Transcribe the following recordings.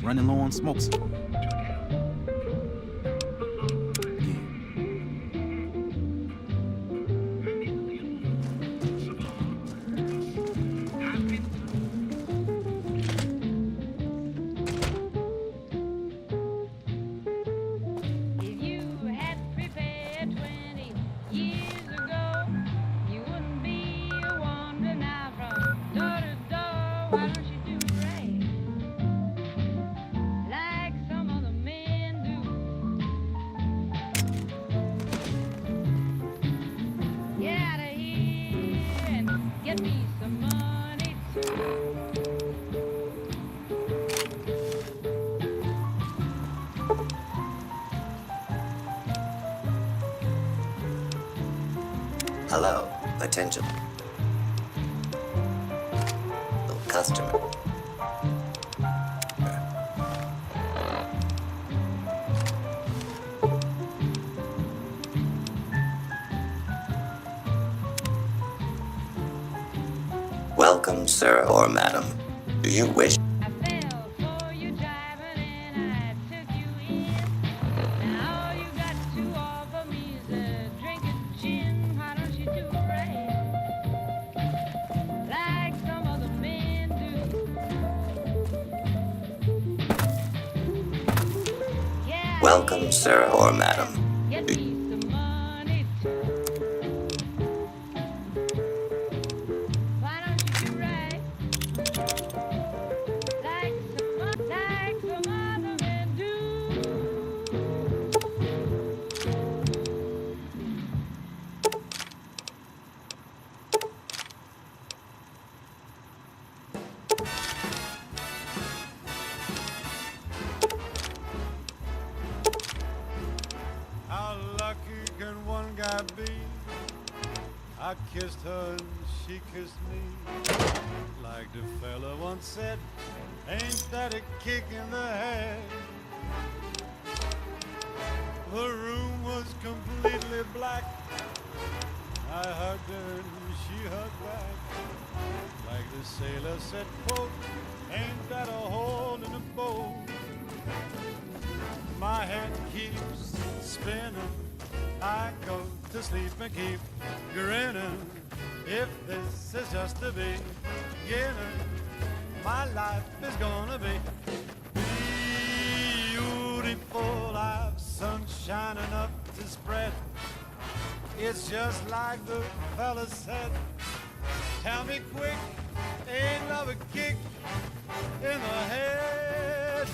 running low on smokes. If you had prepared 20 years ago, you wouldn't be wandering now from door to door. Why don't you do right like some other men do? Get out of here and get me some money too. Hello, attention. Customer. Welcome, sir or madam. Do you wish? I fell for you driving and I took you in. Now all you got to offer me is a drink of gin. Why don't you do right like some other men do? Yeah, Welcome, sir or madam. get me some money too. Why don't you do right like some other men do? How lucky can one guy be? I kissed her and she kissed me. Like the fella once said, ain't that a kick in the head? The room was completely black. I hugged her and she hugged back. Like the sailor said, quote, ain't that a hole in the boat? My head keeps spinning. I go to sleep and keep grinning. If this is just the beginning, my life is gonna be beautiful. I've sunshine enough to spread. It's just like the fella said. Tell me quick, ain't love a kick in the head?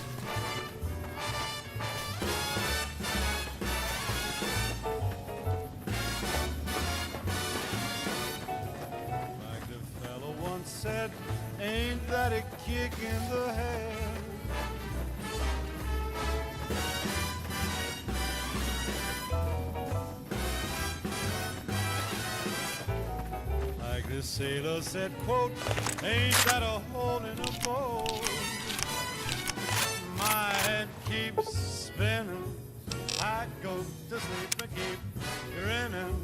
Like the fellow once said, ain't that a kick in the head? Like the sailor said, quote, ain't that a hole in a boat? My head keeps spinning. I go to sleep and keep grinning.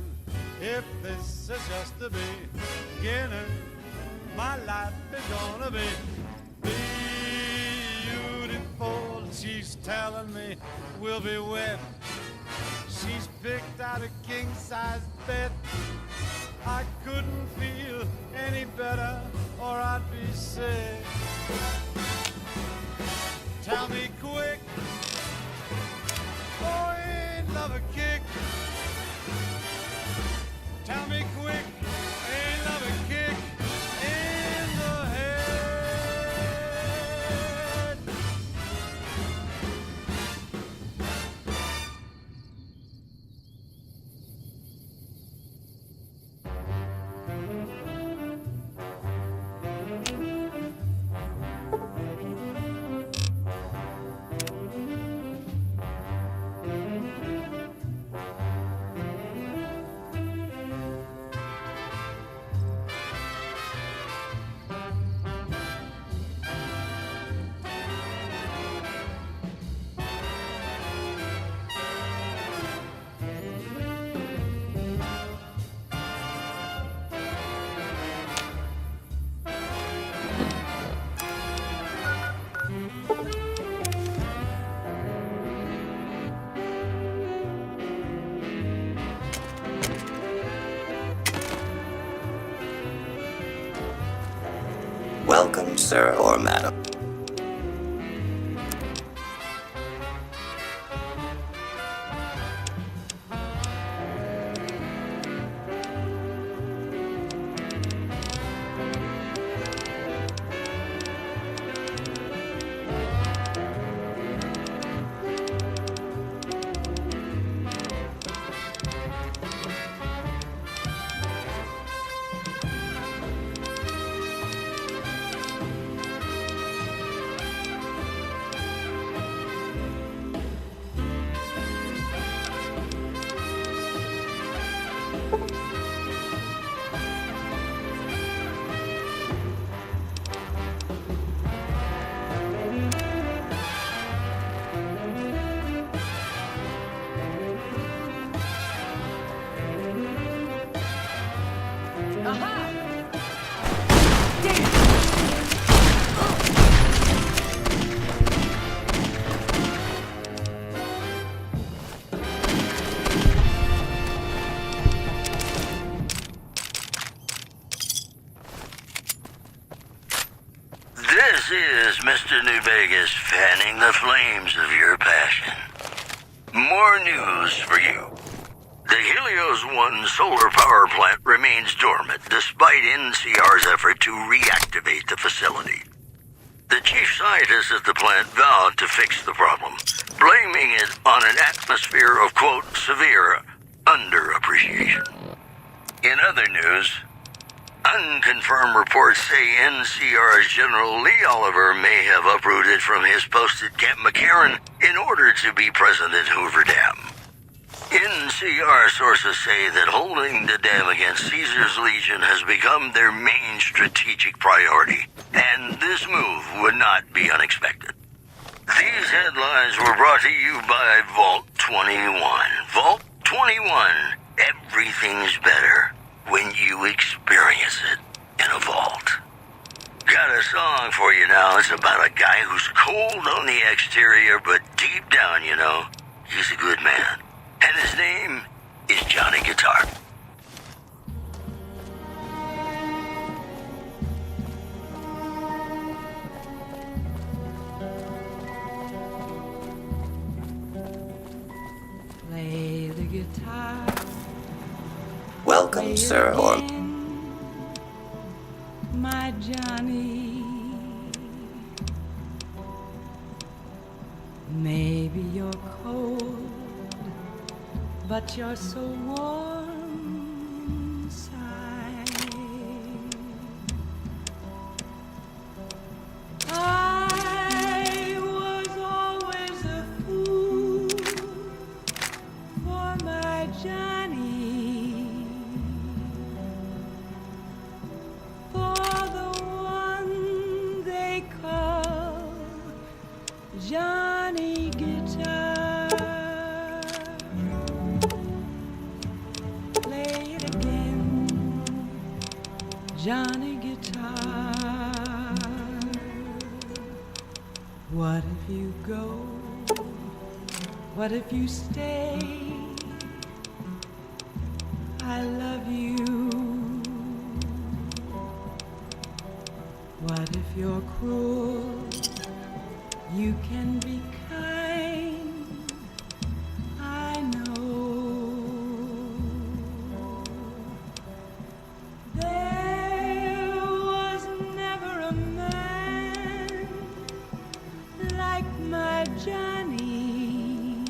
If this is just the beginning, my life is gonna be beautiful. She's telling me we'll be wed. She's picked out a king-size bed. I couldn't feel any better or I'd be sick. Tell me quick, oh, ain't love a kick? Tell me quick, ain't love a kick in the head? Welcome, sir or madam. This is Mr. New Vegas fanning the flames of your passion. More news for you. The Helios 1 solar power plant remains dormant despite NCR's effort to reactivate the facility. The chief scientist at the plant vowed to fix the problem, blaming it on an atmosphere of, quote, severe underappreciation. In other news, unconfirmed reports say NCR's General Lee Oliver may have uprooted from his post at Camp McCarran in order to be present at Hoover Dam. NCR sources say that holding the dam against Caesar's Legion has become their main strategic priority, and this move would not be unexpected. These headlines were brought to you by Vault 21. Vault 21. Everything's better when you experience it in a vault. Got a song for you now. It's about a guy who's cold on the exterior, but deep down, you know, he's a good man. And his name is Johnny Guitar. Play the guitar. Welcome, sir or My Johnny. Maybe you're cold, but you're so warm inside. I was always a fool for my Johnny, for the one they call Johnny Guitar. Play it again, Johnny Guitar. What if you go? What if you stay? I love you. What if you're cruel? You can be kind, I know. There was never a man like my Johnny,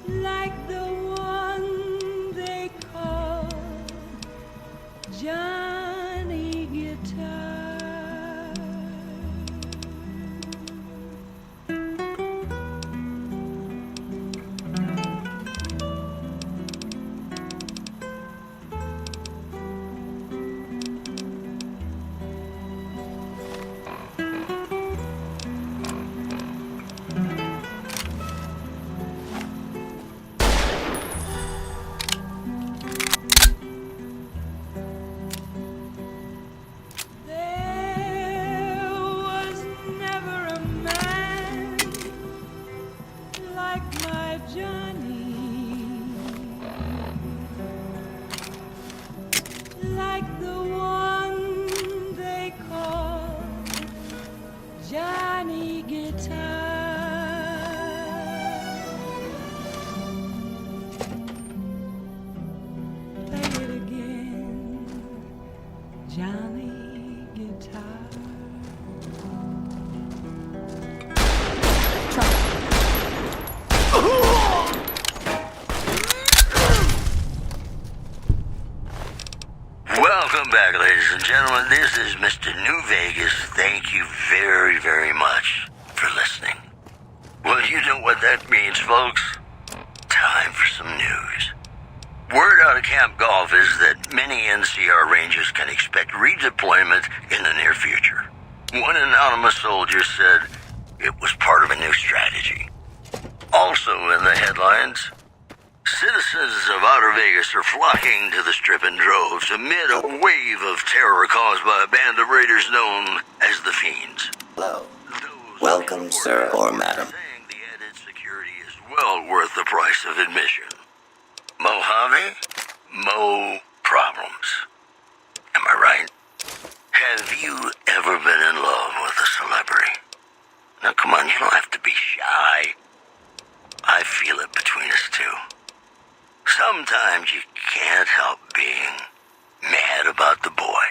like the one they call Johnny Guitar. Johnny Guitar. Welcome back, ladies and gentlemen. This is Mr. New Vegas. Thank you very, very much for listening. Well, you know what that means, folks. Time for some news. Word out of Camp Golf is that many NCR Rangers can expect redeployment in the near future. One anonymous soldier said it was part of a new strategy. Also in the headlines, citizens of Outer Vegas are flocking to the Strip in droves amid a wave of terror caused by a band of raiders known as the Fiends. Hello. Those Welcome, sir or madam. saying the added security is well worth the price of admission. Mojave, Mo problems. Am I right? Have you ever been in love with a celebrity? Now come on, you don't have to be shy. I feel it between us two. Sometimes you can't help being mad about the boy.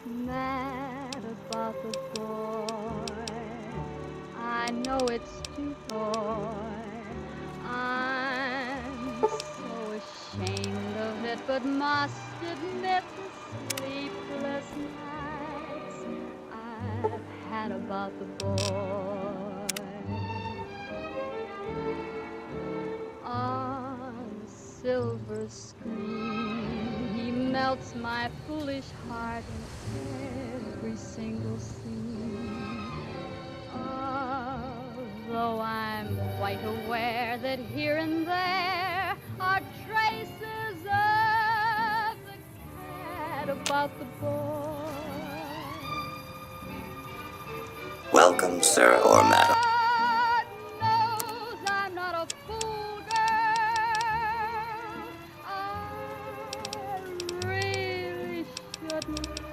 Mad about the boy. I know it's too boy. I'm so ashamed of it, but must admit the sleepless nights I've had about the boy. On silver screen, he melts my foolish heart in every single scene. Although I'm quite aware that here and there are traces of the cat about the boy. Welcome, sir or madam. God knows I'm not a fool, girl. I really shouldn't care.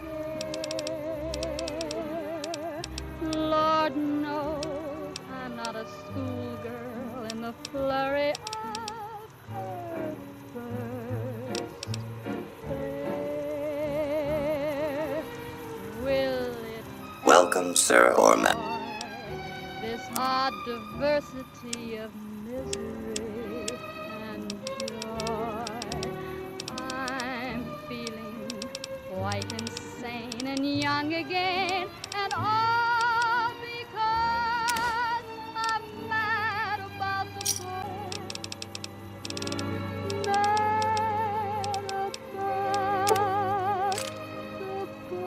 Lord knows I'm not a schoolgirl in the flurry of her first affair. Will it Welcome, sir or madam. this odd diversity of misery and joy? I'm feeling quite insane and young again, and all because I'm mad about the boy. Mad about the boy.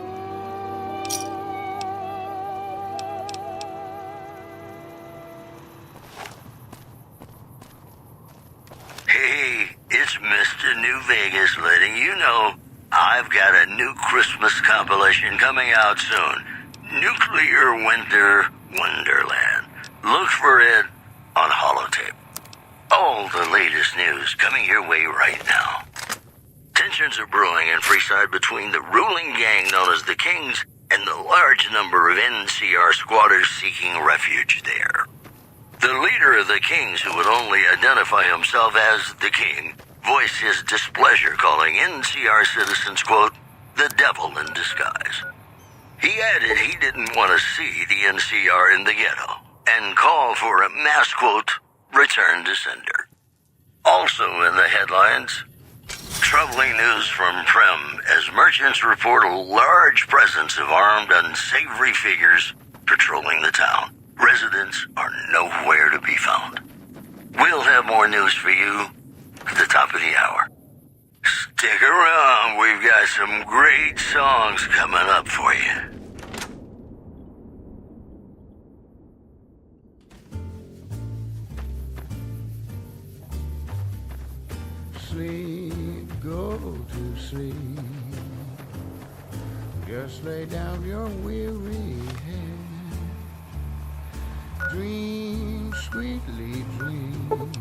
Hey, it's Mr. New Vegas letting you know I've got a new Christmas compilation coming out soon. Nuclear Winter Wonderland. Look for it on holotape. All the latest news coming your way right now. Tensions are brewing in Freeside between the ruling gang known as the Kings and the large number of NCR squatters seeking refuge there. The leader of the Kings, who would only identify himself as the King, voiced his displeasure, calling NCR citizens, quote, the devil in disguise. He added he didn't want to see the NCR in the ghetto and called for a mass, quote, return to sender. Also in the headlines, troubling news from Prem as merchants report a large presence of armed, unsavory figures patrolling the town. Residents are nowhere to be found. We'll have more news for you at the top of the hour. Stick around, we've got some great songs coming up for you. Sleep, go to sleep. Just lay down your weary head. Dream, sweetly dream.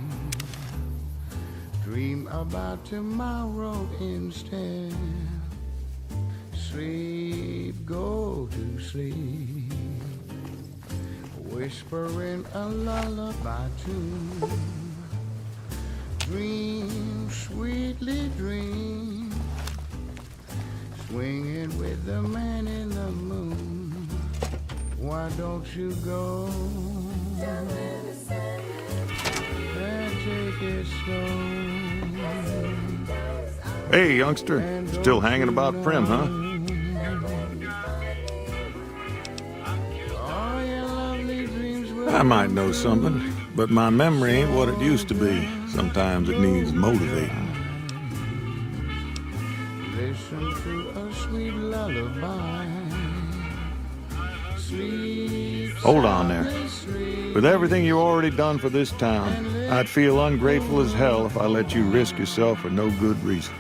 Dream about tomorrow instead. Sleep, go to sleep. whispering a lullaby tune. Dream, sweetly dream, swinging with the man in the moon. Why don't you go and take it slow? Hey, youngster. Still hanging about Prim, huh? All your lovely dreams will I might know something, but my memory ain't what it used to be. Sometimes it needs motivating. listen to a sweet lullaby. Sleep. Hold on there. soundly sleep. With everything you already done for this town, I'd feel ungrateful as hell if I let you risk yourself for no good reason.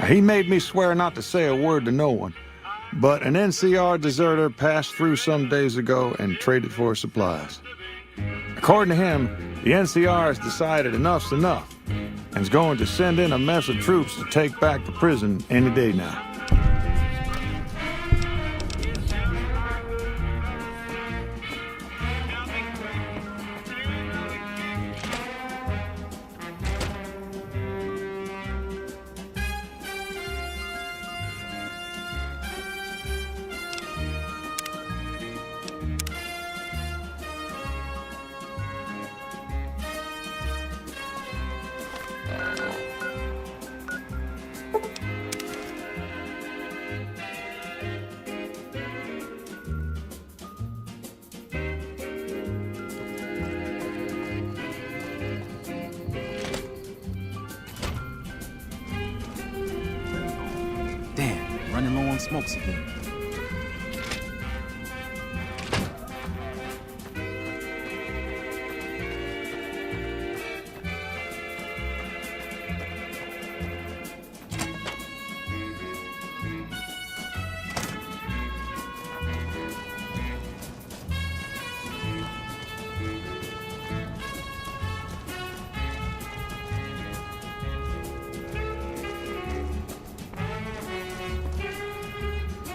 He made me swear not to say a word to no one, but an NCR deserter passed through some days ago and traded for supplies. According to him, the NCR has decided enough's enough and is going to send in a mess of troops to take back the prison any day now. Damn, running low on smokes again.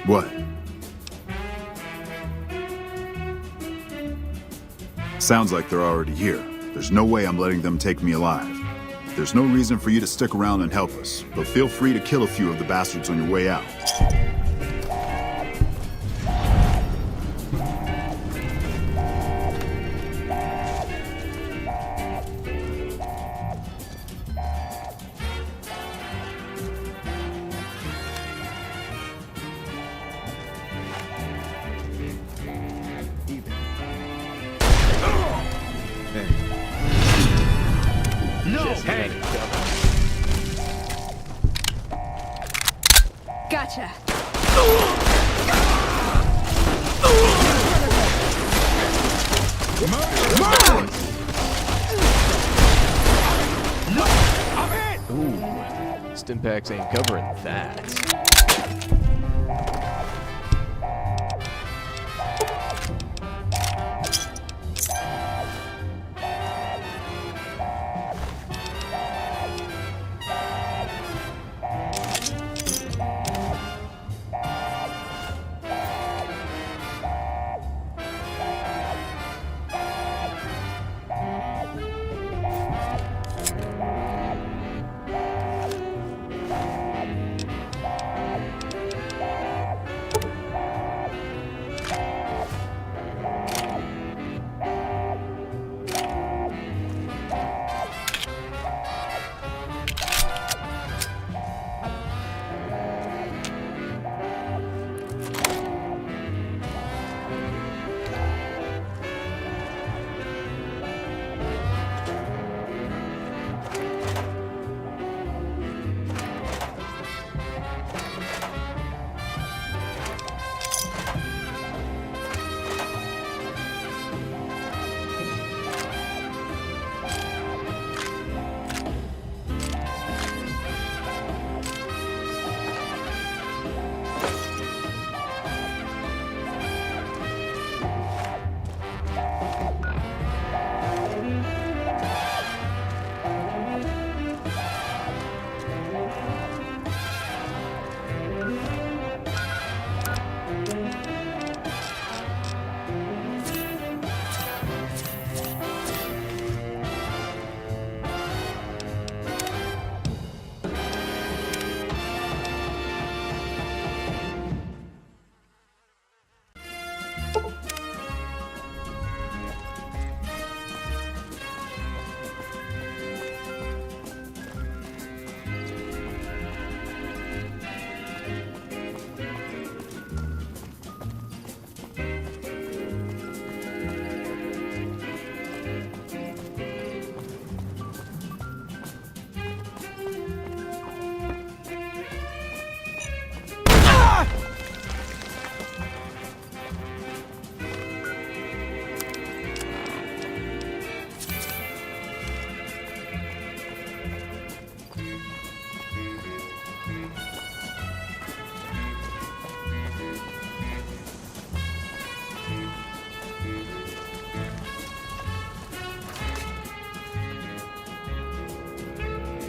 What? Sounds like they're already here. There's no way I'm letting them take me alive. There's no reason for you to stick around and help us, but feel free to kill a few of the bastards on your way out. Gotcha. Ooh, Stimpaks ain't covering that.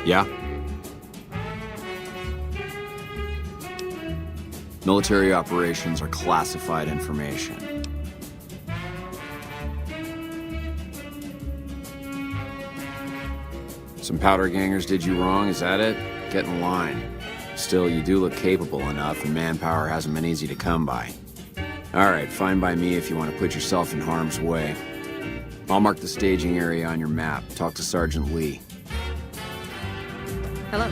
Yeah? Military operations are classified information. Some powder gangers did you wrong, is that it? Get in line. Still, you do look capable enough, and manpower hasn't been easy to come by. Alright, fine by me if you want to put yourself in harm's way. I'll mark the staging area on your map. Talk to Sergeant Lee. Hello.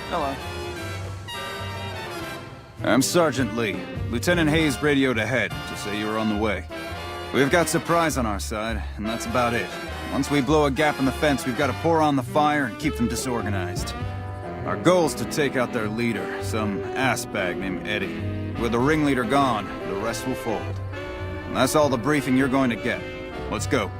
Hello. I'm Sergeant Lee. Lieutenant Hayes radioed ahead to say you were on the way. We've got surprise on our side, and that's about it. Once we blow a gap in the fence, we've got to pour on the fire and keep them disorganized. Our goal is to take out their leader, some assbag named Eddie. With the ringleader gone, the rest will fold. And that's all the briefing you're going to get. Let's go.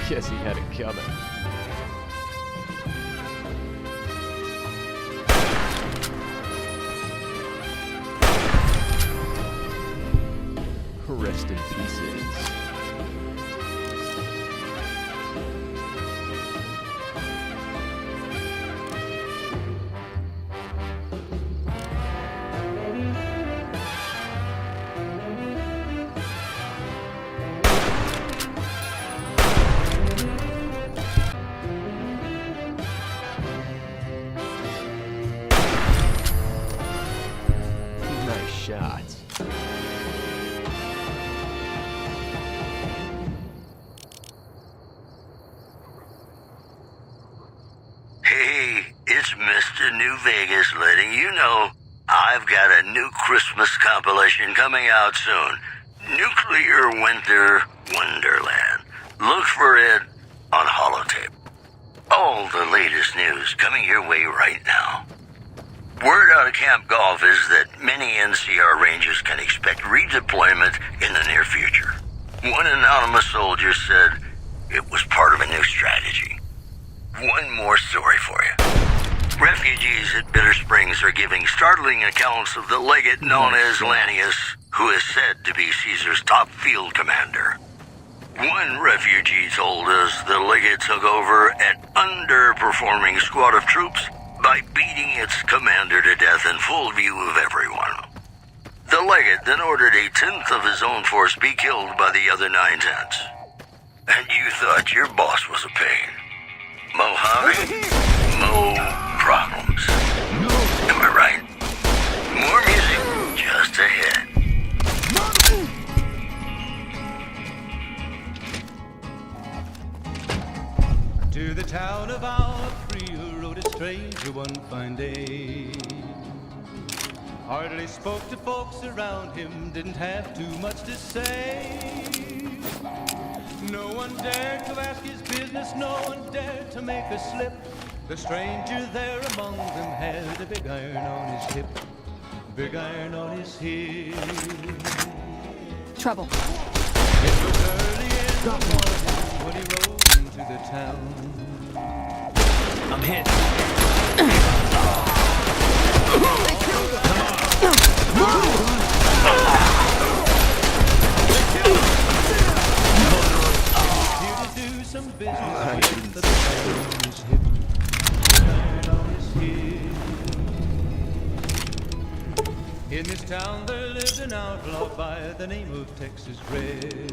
Guess he had it coming. Rest in pieces. Nice shots. Hey, it's Mr. New Vegas letting you know I've got a new Christmas compilation coming out soon. Nuclear Winter Wonderland. Look for it on holotape. All the latest news coming your way right now. Word out of Camp Golf is that many NCR Rangers can expect redeployment in the near future. One anonymous soldier said it was part of a new strategy. One more story for you. Refugees at Bitter Springs are giving startling accounts of the legate known as Lanius, who is said to be Caesar's top field commander. One refugee told us the legate took over an underperforming squad of troops by beating its commander to death in full view of everyone. The legate then ordered a tenth of his own force be killed by the other 9/10. And you thought your boss was a pain. Mojave, no problems. Am I right? More music just ahead. To the town of Alpria rode a stranger one fine day. Hardly spoke to folks around him, didn't have too much to say. No one dared to ask his business, no one dared to make a slip. The stranger there among them had a big iron on his hip, big iron on his hip. Trouble. It was early in the morning when he rode into the town. I'm hit. Here to do some business with the iron on his hip, iron on his hip. In this town there lived an outlaw by the name of Texas Red.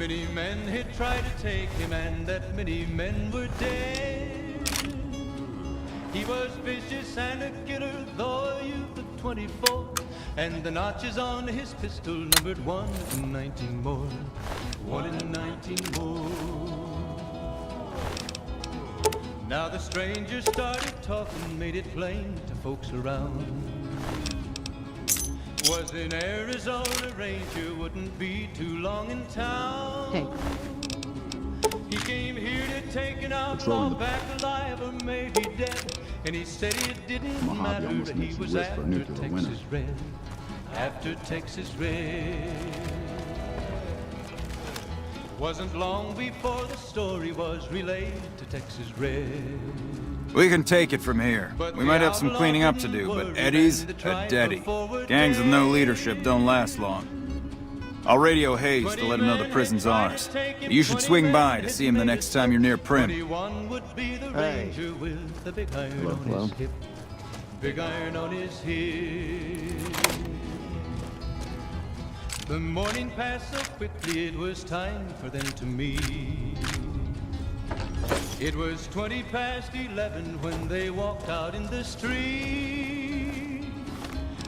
Many men had tried to take him, and that many men were dead. He was vicious and a killer, though a youth of 24, and the notches on his pistol numbered 1 in 19 more. 1 in 19 more. Now the stranger started talking, made it plain to folks around. Was in Arizona, Ranger wouldn't be too long in town. Hey. He came here to take an outlaw back alive or maybe dead. And he said it didn't matter, he was after Texas Red. After Texas Red. Wasn't long before the story was relayed to Texas Red. We can take it from here. We might have some cleaning up to do, but Eddie's a Deddy. Gangs with no leadership don't last long. I'll radio Hayes to let him know the prison's ours. You should swing by to see him the next time you're near Prim. Hey. Hello. Big iron on his hip. The morning passed so quickly, it was time for them to meet. It was 20 past 11 when they walked out in the street.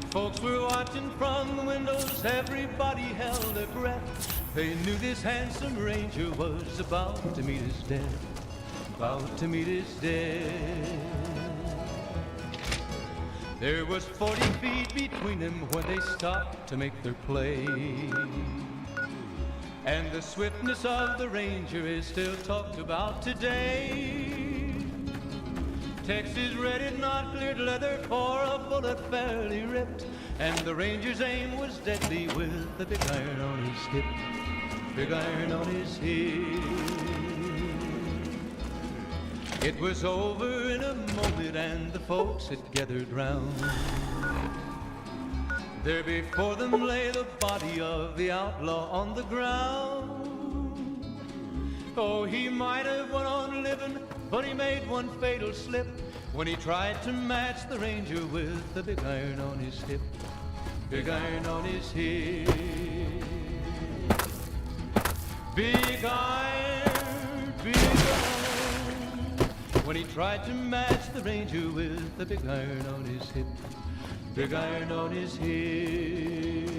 Folks were watching from the windows, everybody held their breath. They knew this handsome ranger was about to meet his death. About to meet his death. There was 40 feet between them when they stopped to make their play. And the swiftness of the ranger is still talked about today. Texas Red had not cleared leather for a bullet fairly ripped, and the ranger's aim was deadly with the big iron on his hip. Big iron on his hip. It was over in a moment and the folks had gathered round. There before them lay the body of the outlaw on the ground. Oh, he might have went on living, but he made one fatal slip when he tried to match the ranger with the big iron on his hip. Big iron on his hip. Big iron, big iron. When he tried to match the ranger with the big iron on his hip. Big iron on his hip.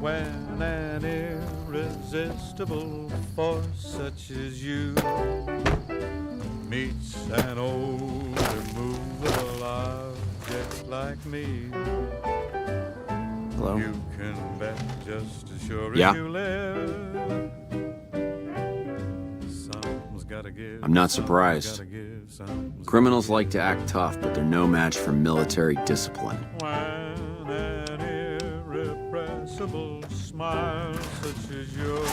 When an irresistible force such as you meets an old immovable object like me, Hello? you can bet just as sure Yeah. as you live. Something's gotta give. I'm not surprised. Something's gotta give, something's Criminals like to act tough, but they're no match for military discipline. When an irrepressible smile such as yours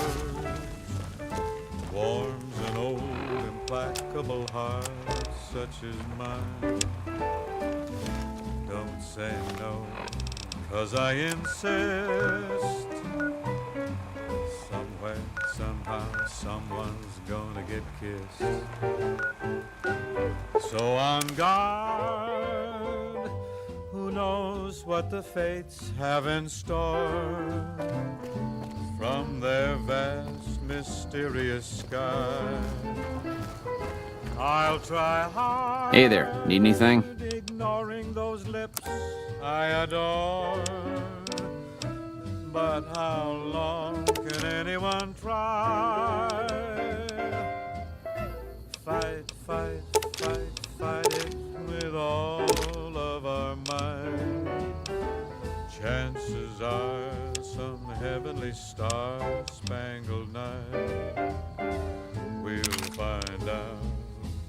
warms an old implacable heart such as mine, don't say no, 'cause I insist. Somewhere, somehow, someone's gonna get kissed. So on guard, who knows what the fates have in store from their vast, mysterious sky. I'll try hard. Hey there, need anything? Ignoring those lips I adore. But how long can anyone try? Fight, fight, fight, fight it with all of our might. Chances are some heavenly star-spangled night we'll find out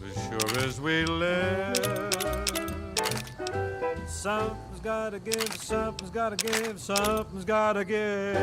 as sure as we live. Something's gotta give, something's gotta give, something's gotta give.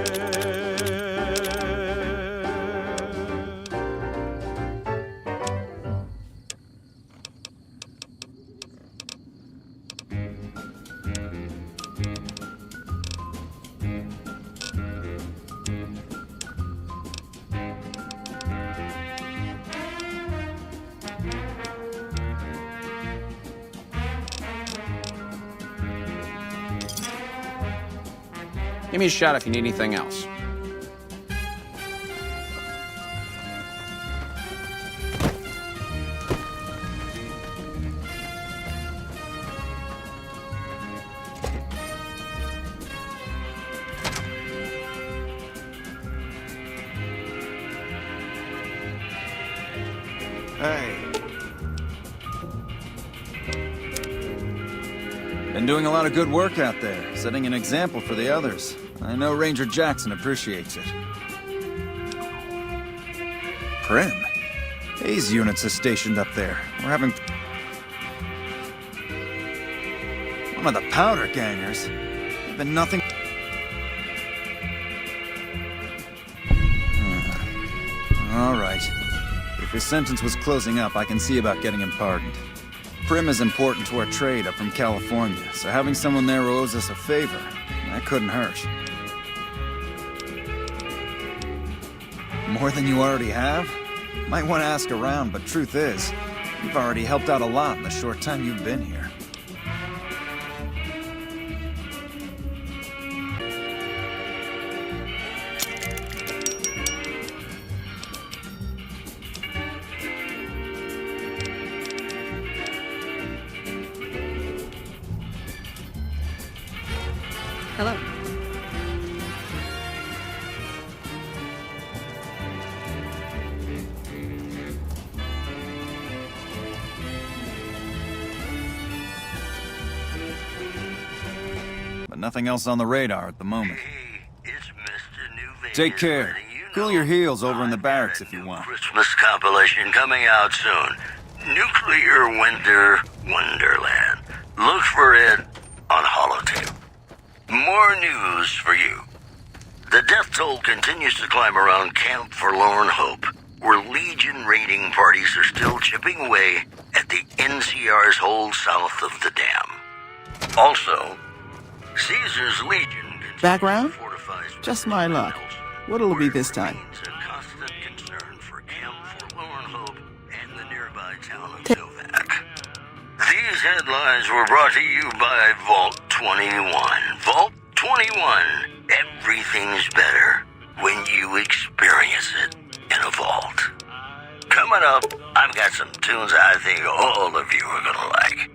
Give me a shot if you need anything else. Hey. Been doing a lot of good work out there, setting an example for the others. I know Ranger Jackson appreciates it. Prim? Hayes units are stationed up there. We're having... One of the powder gangers. There's been nothing... All right. If his sentence was closing up, I can see about getting him pardoned. Prim is important to our trade up from California, so having someone there who owes us a favor, that couldn't hurt. More than you already have? Might want to ask around, but truth is, you've already helped out a lot in the short time you've been here. Hello. But nothing else on the radar at the moment. Hey, it's Mr. New Vegas. Take care. letting you Cool know your heels over in the I've barracks got a if you new want. Christmas compilation coming out soon. Nuclear Winter Wonderland. Look for it on holotape. More news for you. The death toll continues to climb around Camp Forlorn Hope, where Legion raiding parties are still chipping away at the NCR's hold south of the dam. Also, Caesar's Legion continues Background? to fortify Just my luck. What'll it be this time? remains a constant concern for Camp Forlorn Hope and the nearby town of Novak. These headlines were brought to you by Vault 21. Vault 21. Everything's better when you experience it in a vault. Coming up, I've got some tunes I think all of you are gonna like.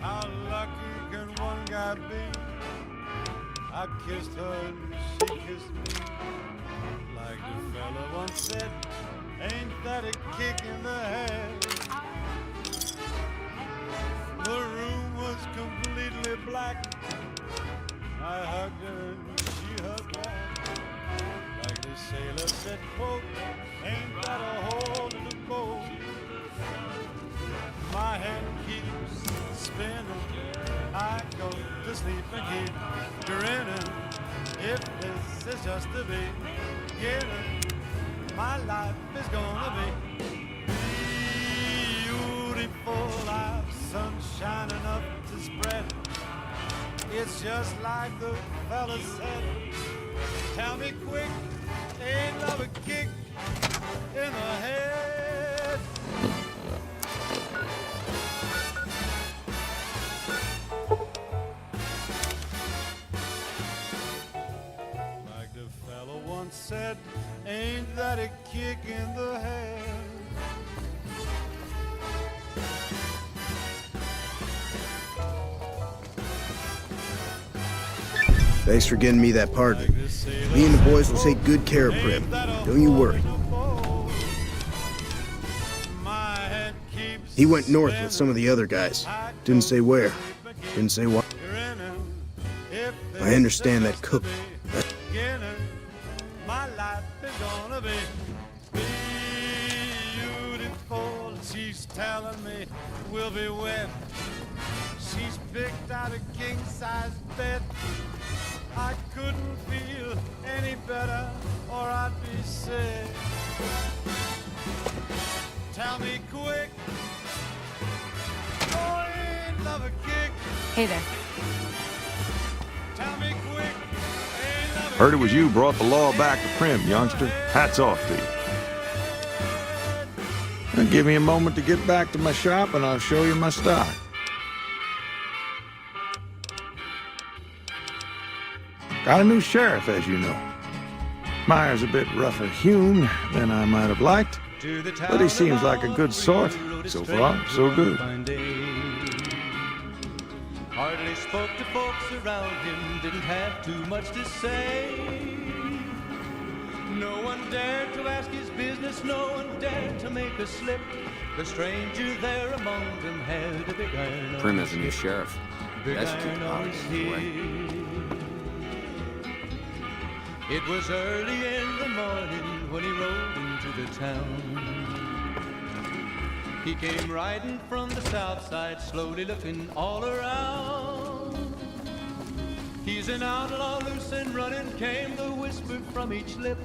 How lucky can one guy be? I kissed her and she kissed me. Like the fella once said, ain't that a kick in the head? The room was completely black. I hugged her and she hugged back. Like the sailor said, quote, ain't that a hole in the boat? My head keeps spinning. I go to sleep and keep grinning. If this is just the beginning, my life is gonna be beautiful. I've sunshine enough to spread. It's just like the fella said. Tell me quick, ain't love a kick in the head? Like the fella once said, ain't that a kick in the head? Thanks for getting me that pardon. Me and the boys will take good care of Prim. Don't you worry. He went north with some of the other guys. Didn't say where. Didn't say why. I understand that cook. My life is gonna be beautiful. She's telling me we'll be wed. She's picked out a king-size bed. I couldn't feel any better, or I'd be sick. Tell me quick. Oh, ain't love a kick? Hey there. Tell me quick. Ain't love a Heard it was you brought the law back to Prim, youngster. Hats off to you. Now give me a moment to get back to my shop and I'll show you my stock. Got a new sheriff, as you know. Meyer's a bit rougher hewn than I might have liked, but he seems like a good sort. So far, so good. Hardly spoke to folks around him, didn't have too much to say. No one dared to ask his business, no one dared to make a slip. The stranger there among them had a big iron on Prim his as a new hip. sheriff. Big That's too iron on obvious his anyway. hip. It was early in the morning when he rode into the town. He came riding from the south side, slowly looking all around. He's an outlaw, loose and running, came the whisper from each lip.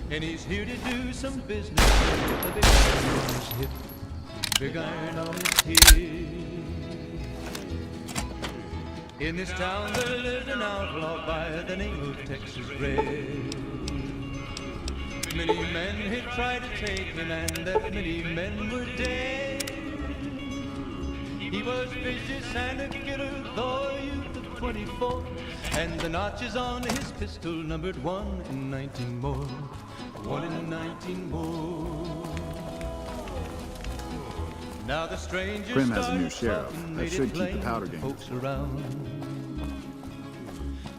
And he's here to do some business with a big iron on his hip. Big iron on his hip. In this town there lived an outlaw by the name of Texas Red. Many men had tried to take him, and that many men were dead. He was vicious and a killer, though a youth of 24, and the notches on his pistol numbered 1 in 19 more. 1 in 19 more. Now the stranger Prim has a new started sheriff. talking, That made should it keep the plain powder to game folks around.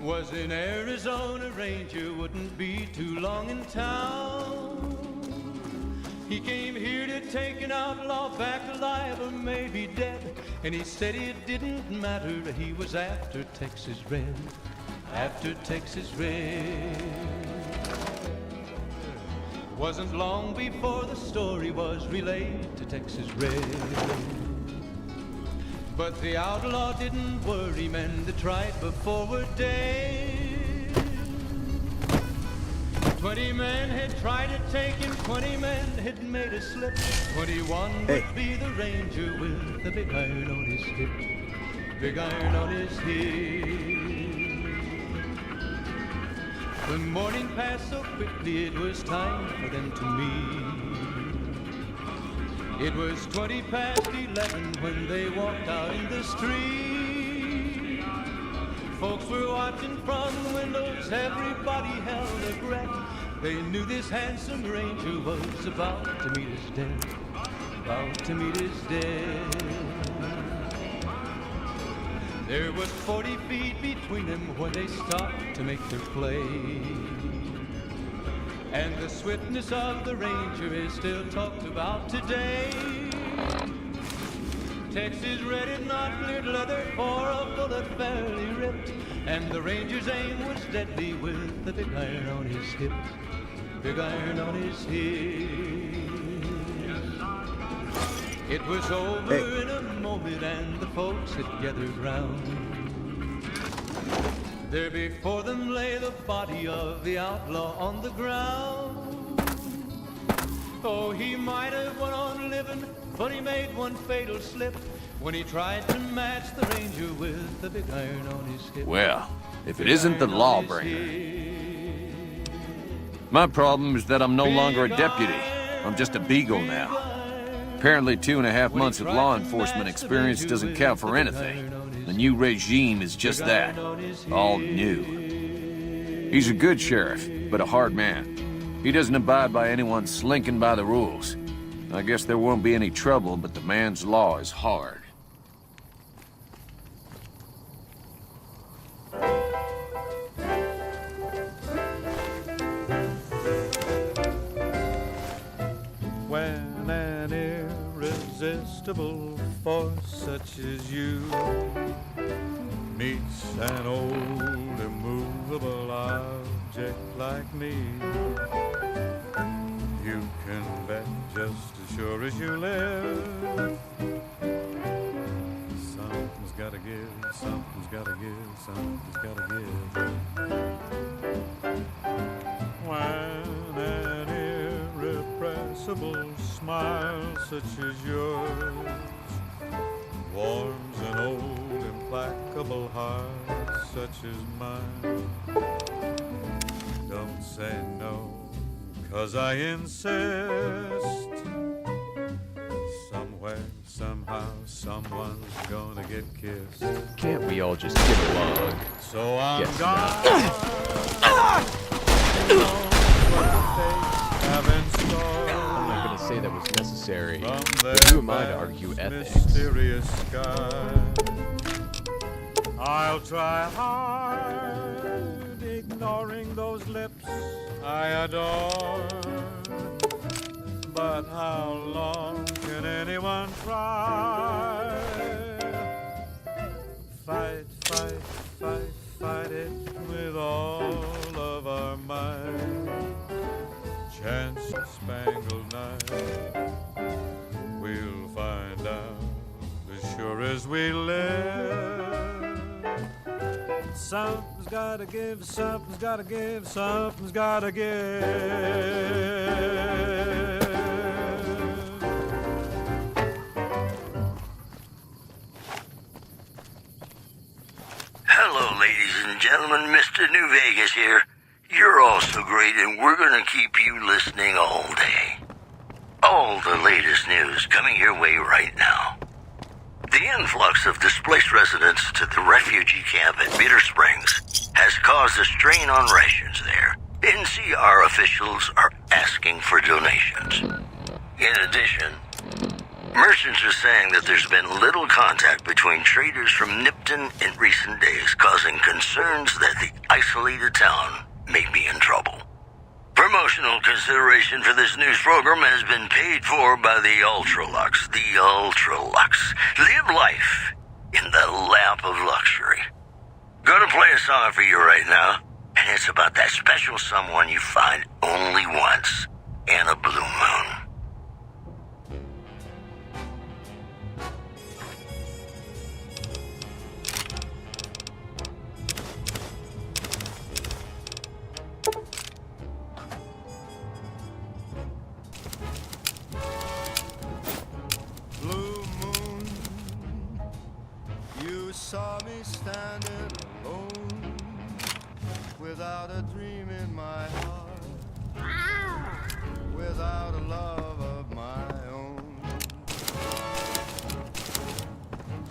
Was in Arizona, Ranger wouldn't be too long in town. He came here to take an outlaw back alive or maybe dead. And he said it didn't matter, he was after Texas Red. After Texas Red. Wasn't long before the story was relayed to Texas Red. But the outlaw didn't worry, men that tried before were dead. 20 men had tried to take him, 20 men had made a slip. 21 would be the ranger with the big iron on his hip. Big iron on his hip. The morning passed so quickly, it was time for them to meet. It was 20 past 11 when they walked out in the street. Folks were watching from the windows, everybody held their breath. They knew this handsome ranger was about to meet his death. About to meet his death. There was 40 feet between them when they stopped to make their play. And the swiftness of the ranger is still talked about today. Texas Red had not cleared leather for a bullet fairly ripped. And the ranger's aim was deadly with the big iron on his hip. Big iron on his hip. It was over in a moment and the folks had gathered round. There before them lay the body of the outlaw on the ground. Oh, he might have went on living, but he made one fatal slip when he tried to match the ranger with the big iron on his hip. Well, if it isn't the lawbringer. My problem is that I'm no longer a deputy. I'm just a beagle now. Apparently 2.5 months of law enforcement experience doesn't count for anything. The new regime is just that. All new. He's a good sheriff, but a hard man. He doesn't abide by anyone slinking by the rules. I guess there won't be any trouble, but the man's law is hard. When an irresistible force such as you meets an old immovable object like me, you can bet just as sure as you live, something's gotta give, something's gotta give, something's gotta give. When an irrepressible smile such as yours warms an old implacable heart such as mine, don't say no, 'cause I insist. somehow someone's gonna get kissed. Can't we all just get along? So I'm Yes, gone. I'm not gonna say that was necessary, From but who am I to argue ethics? mysterious sky, I'll try hard, ignoring those lips I adore. But how long can anyone try? Fight, fight, fight, fight it with all of our might. Chance spangled night, we'll find out as sure as we live. Something's gotta give, something's gotta give, something's gotta give. Hello, ladies and gentlemen. Mr. New Vegas here. You're all so great, and we're gonna keep you listening all day. All the latest news coming your way right now. The influx of displaced residents to the refugee camp at Bitter Springs has caused a strain on rations there. NCR officials are asking for donations. In addition, merchants are saying that there's been little contact between traders from Nipton in recent days, causing concerns that the isolated town may be in trouble. Promotional consideration for this news program has been paid for by the Ultralux. The Ultralux. Live life in the lap of luxury. Gonna play a song for you right now, and it's about that special someone you find only once in a blue moon. Blue moon, you saw me standing alone, without a dream in my heart, without a love of my own.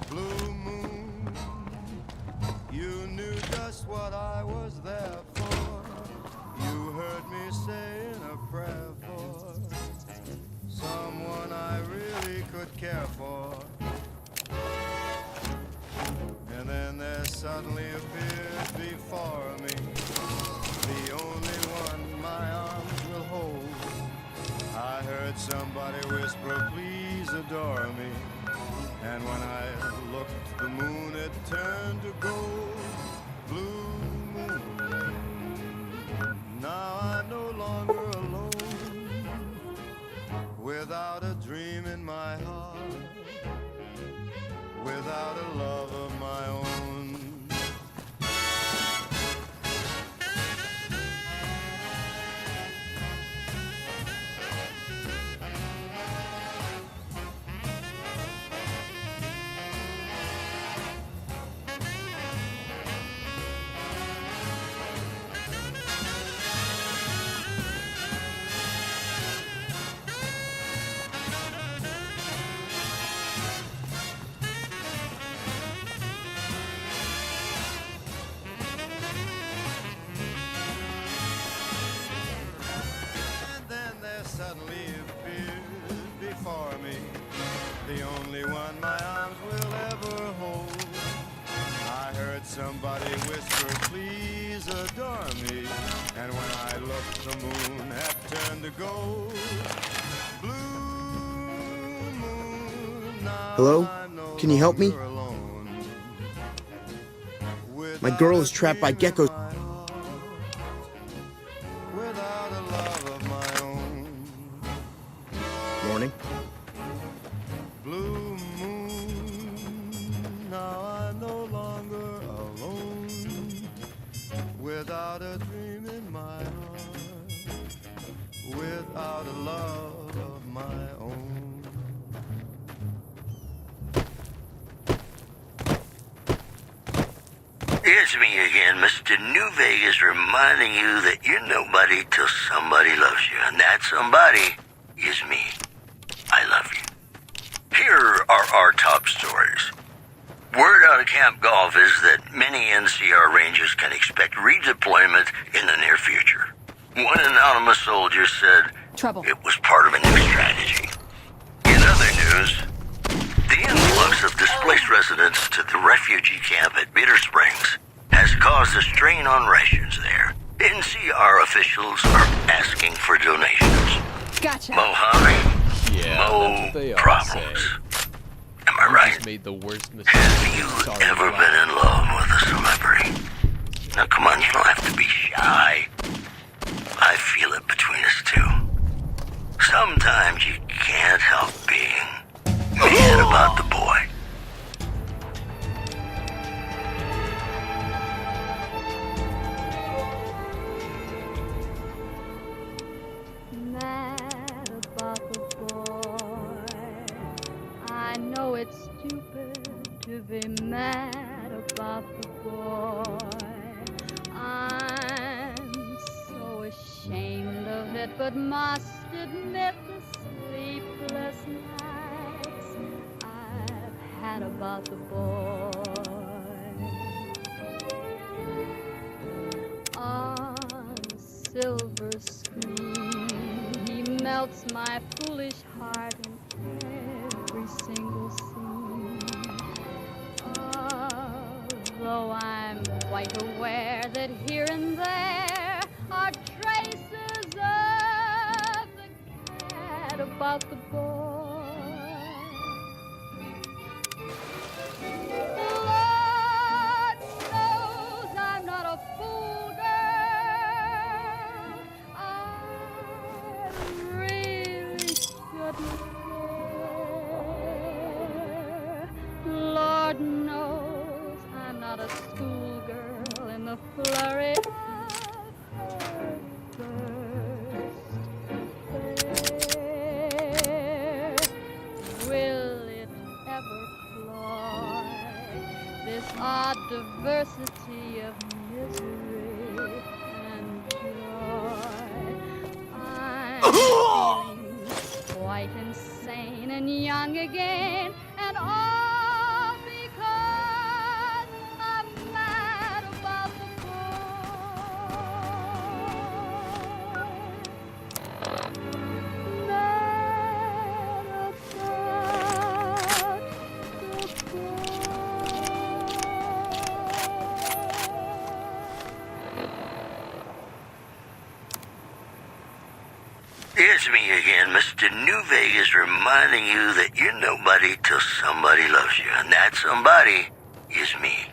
Blue moon, you knew just what I was there for. You heard me saying a prayer for someone I really could care for. And then there suddenly appeared before me the only one my arms will hold. I heard somebody whisper, please adore me. And when I looked, the moon had turned to gold. Blue moon, now I'm no longer alone, without a dream in my heart, without a love of my own. Suddenly appeared before me, the only one my arms will ever hold. I heard somebody whisper, please adore me. And when I looked, the moon had turned to gold. Blue moon, now Hello? I'm no Can you help me? longer alone, My girl is trapped by geckos. without a love of my own. Morning. Blue moon, now I'm no longer alone, without a dream in my heart, without a love of my own. It's me again, Mr. New Vegas, reminding you that you're nobody till somebody loves you, and that somebody is me. I love you. Here are our top stories. Word out of Camp Golf is that many NCR Rangers can expect redeployment in the near future. One anonymous soldier said it was part of a new strategy. In other news, the influx of displaced residents to the refugee camp at Bitter Springs has caused a strain on rations there. NCR officials are asking for donations. Gotcha. Yeah, that's Mo what they all problems. say. Am I You right? just made the worst mistake. Have you Sorry, ever Vlad. been in love with a celebrity? Now come on, you don't have to be shy. I feel it between us two. Sometimes you can't help being mad about the boy. Mad about the boy. I know it's stupid to be mad about the boy. I'm so ashamed of it, but must admit the sleepless nights I've had about the boy. On a silver screen, he melts my foolish heart in every single scene. Although I'm quite aware that here and there are traces of the cat about the boy. Lord knows I'm not a fool, girl. I really shouldn't care. Lord knows I'm not a schoolgirl in the flurry of her first stare. Will it ever cloy this odd diversity of misery and joy? I'm feeling quite insane and young again, and all because I'm mad about the boy. Mad about the It's me again, Mr. New Vegas, reminding you that you're nobody till somebody loves you, and that somebody is me.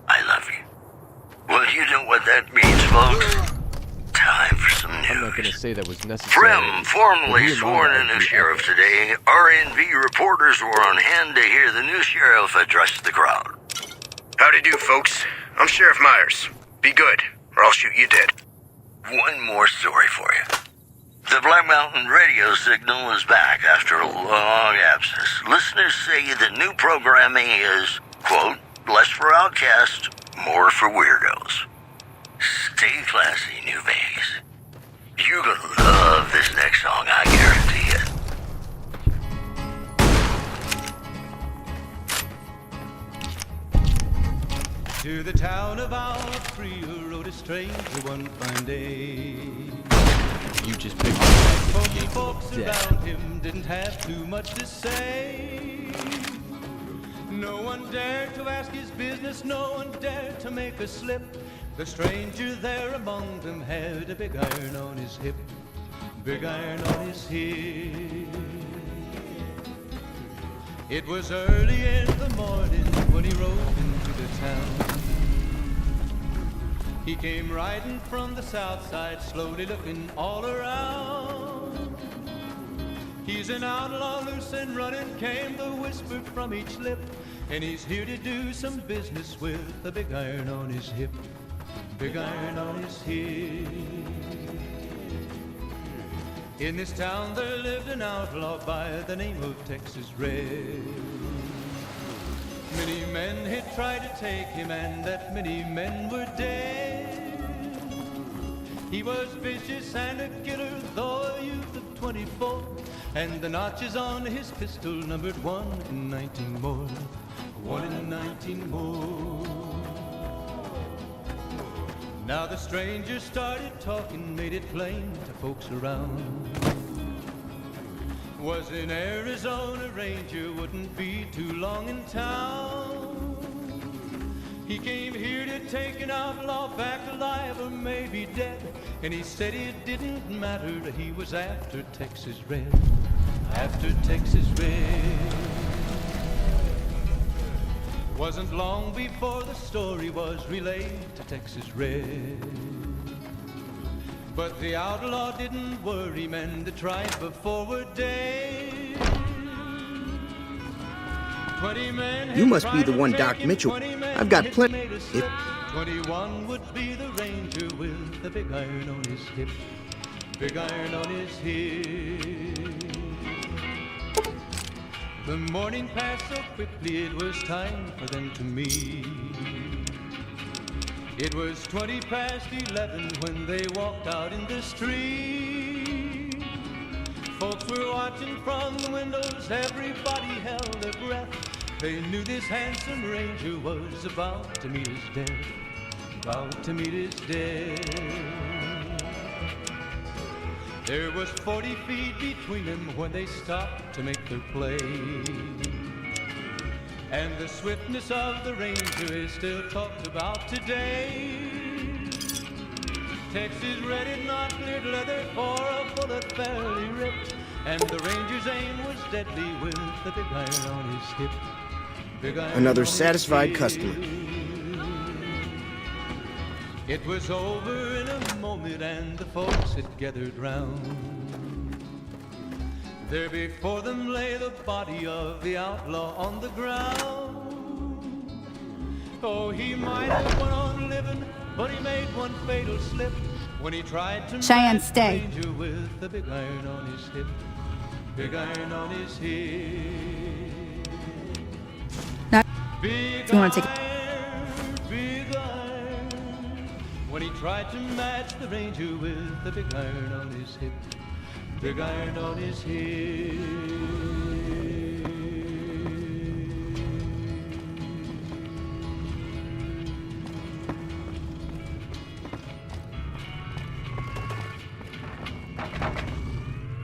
I love you. Well, you know what that means, folks. Time for some I'm not gonna news. say that was necessary. Frem formally But he sworn allowed in the as sheriff evidence. today. RNV reporters were on hand to hear the new sheriff address the crowd. Howdy do, folks. I'm Sheriff Myers. Be good, or I'll shoot you dead. One more story for you. The Black Mountain radio signal is back after a long absence. Listeners say the new programming is, quote, less for outcasts, more for weirdos. Stay classy, New Vegas. You're gonna love this next song, I guarantee it. To the town of Alfree rode a stranger one fine day. You just picked up Most the Yankee folks of death. around him didn't have too much to say. No one dared to ask his business, no one dared to make a slip. The stranger there among them had a big iron on his hip, big iron on his hip. It was early in the morning when he rode into the town. He came riding from the south side, slowly looking all around. He's an outlaw, loose and running, came the whisper from each lip. And he's here to do some business with a big iron on his hip, big iron on his hip. In this town there lived an outlaw by the name of Texas Red. Many men had tried to take him, and that many men were dead. He was vicious and a killer, though a youth of 24. and the notches on his pistol numbered 1 in 19 more. 1 in 19 more. Now the stranger started talking, made it plain to folks around. Was an Arizona Ranger, wouldn't be too long in town. He came here to take an outlaw back alive or maybe dead. And he said it didn't matter, he was after Texas Red. After Texas Red. Wasn't long before the story was relayed to Texas Red. But the outlaw didn't worry, men that tried before were dead. 20 men You must be the one Doc Mitchell. I've got plenty. If 21 would be the Ranger with the big iron on his hip. Big iron on his hip. The morning passed so quickly, it was time for them to meet. It was 20 past 11 when they walked out in the street. Folks were watching from the windows, everybody held their breath. They knew this handsome Ranger was about to meet his death. About to meet his death. There was 40 feet between them when they stopped to make their play. And the swiftness of the Ranger is still talked about today. Texas Red had not cleared leather for a bullet fairly ripped. And the Ranger's aim was deadly with the big iron on his hip. Big iron Another on his satisfied hip. customer. It was over in a moment and the folks had gathered round. There before them lay the body of the outlaw on the ground. Oh, he might have went on living, but he made one fatal slip when he tried to Cheyenne, match the stay. Ranger with the big iron on his hip. Big iron on his hip. Now, Big do you want to take iron, big iron. When he tried to match the Ranger with the big iron on his hip. Big iron on his hip.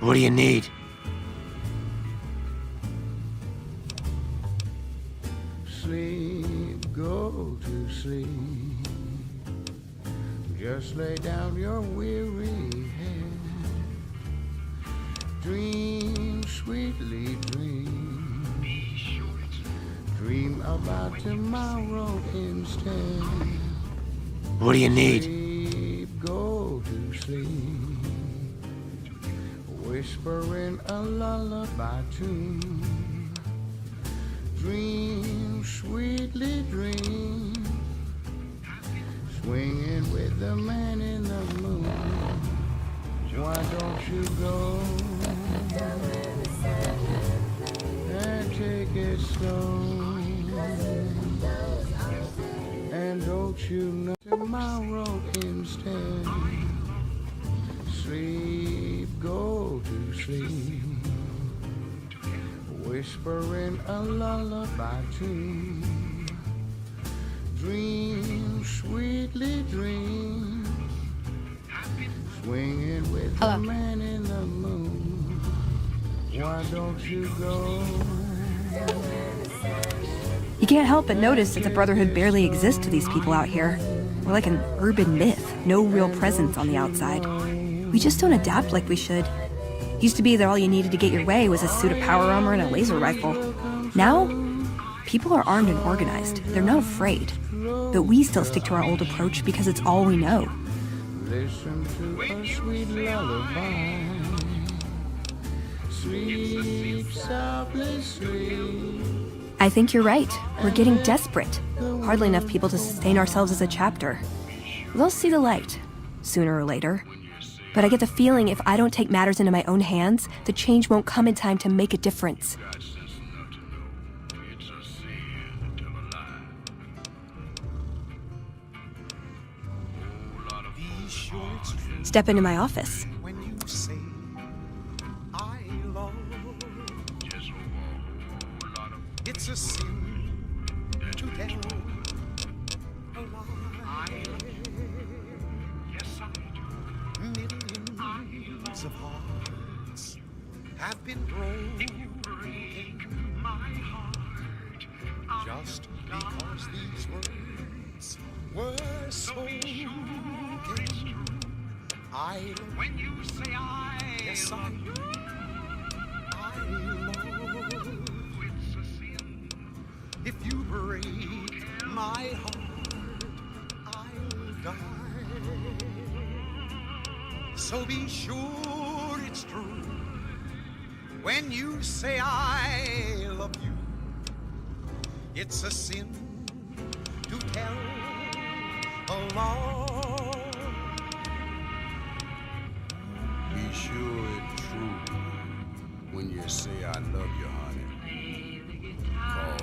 What do you need? Sleep, go to sleep. Just lay down your weary head. Dream, sweetly dream. Dream about tomorrow instead. What do you need? Sleep, go to sleep. Whispering a lullaby tune. Dream, sweetly dream. Swinging with the man in the moon. Why don't you go and take it slow? And don't you know tomorrow instead? Sleep, go to sleep. Whispering a lullaby tune. Dream, sweetly dream. Swinging with the man in the moon. Why don't you go? You can't help but notice that the Brotherhood barely exists to these people out here. We're like an urban myth, no real presence on the outside. We just don't adapt like we should. Used to be that all you needed to get your way was a suit of power armor and a laser rifle. Now, people are armed and organized. They're not afraid. But we still stick to our old approach because it's all we know. Listen to a sweet lullaby. Sleep softly, sleep. I think you're right. We're getting desperate. Hardly enough people to sustain ourselves as a chapter. They'll see the light, sooner or later. But I get the feeling if I don't take matters into my own hands, the change won't come in time to make a difference. Step into my office. When you say I love millions of hearts have been broken. My heart, just because these words were spoken. I when you say I, yes I do. I love. It's a sin if you break my heart. I'll die. So be sure it's true when you say I love you. It's a sin to tell a lie. Be sure it's true when you say I love you, honey. Call.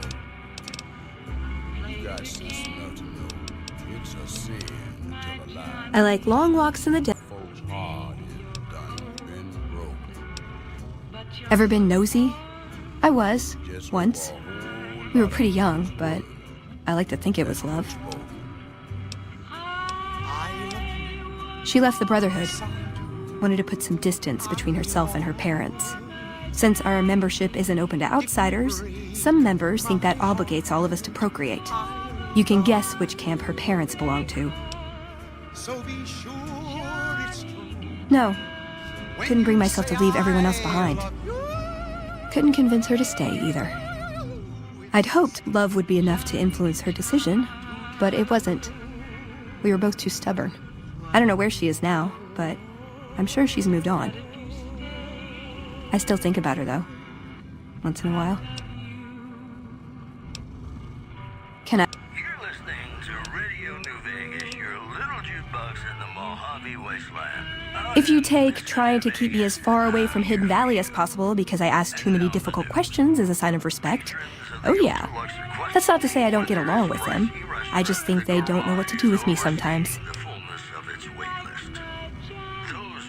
You got sense enough to know it's a sin to tell a lie. I like long walks in the desert. Folks' heart is done been broken. Ever been nosy? I was, once. We were pretty young, but I like to think it was love. She left the Brotherhood. Wanted to put some distance between herself and her parents. Since our membership isn't open to outsiders, some members think that obligates all of us to procreate. You can guess which camp her parents belong to. So be sure it's true. No, couldn't bring myself to leave everyone else behind. Couldn't convince her to stay either. I'd hoped love would be enough to influence her decision, but it wasn't. We were both too stubborn. I don't know where she is now, but I'm sure she's moved on. I still think about her, though, once in a while. Can I? You're listening to Radio New Vegas, your little jukebox in the Mojave Wasteland. If you take trying to keep me as far away from Hidden Valley as possible because I ask too many difficult questions as a sign of respect, oh yeah. That's not to say I don't get along with them. I just think they don't know what to do with me sometimes.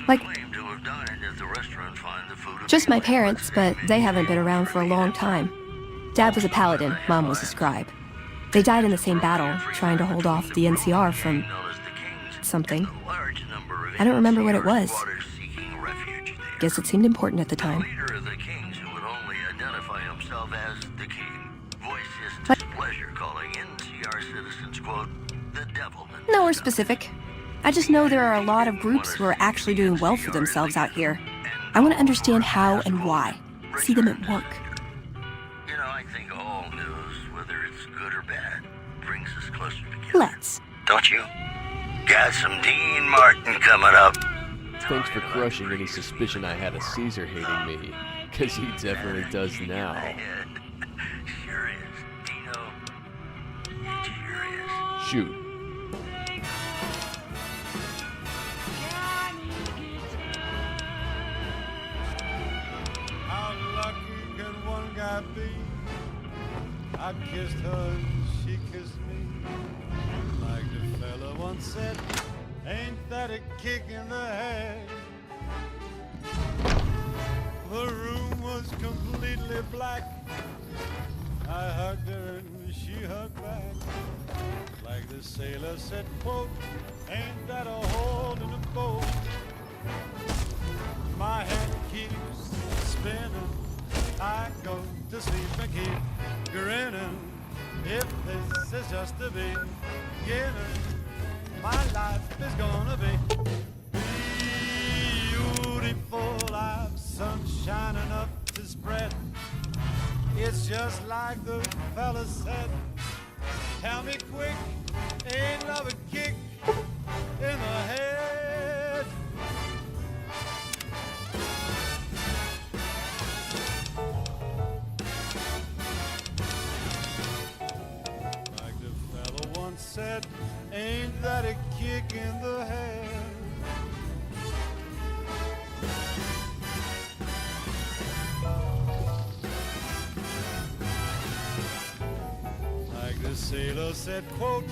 Like, just my parents, but they haven't been around for a long time. Dad was a paladin, Mom was a scribe. They died in the same battle, trying to hold off the NCR from something. I don't remember what it was. Guess it seemed important at the time. Nowhere specific. I just know there are a lot of groups who are actually doing well for themselves out here. I want to understand how and why. See them at work. You know, I think all news, whether it's good or bad, brings us closer together. Let's. Don't you? Got some Dean Martin coming up. Thanks for crushing any suspicion I had of Caesar hating me, because he definitely does now. Sure is. Dino, it sure is. Shoot. How lucky can one guy be? I kissed her and she kissed me. Like the fella once said, ain't that a kick in the head? The room was completely black. I hugged her and she hugged back. Like the sailor said, quote, ain't that a hole in the boat? My head keeps spinning. I go to sleep and keep grinning. If this is just the beginning, my life is gonna be beautiful. I've sunshine enough to spread. It's just like the fella said. Tell me quick, ain't love a kick in the head? Like the fella once said, ain't that a kick in the head? Like the sailor said, quote,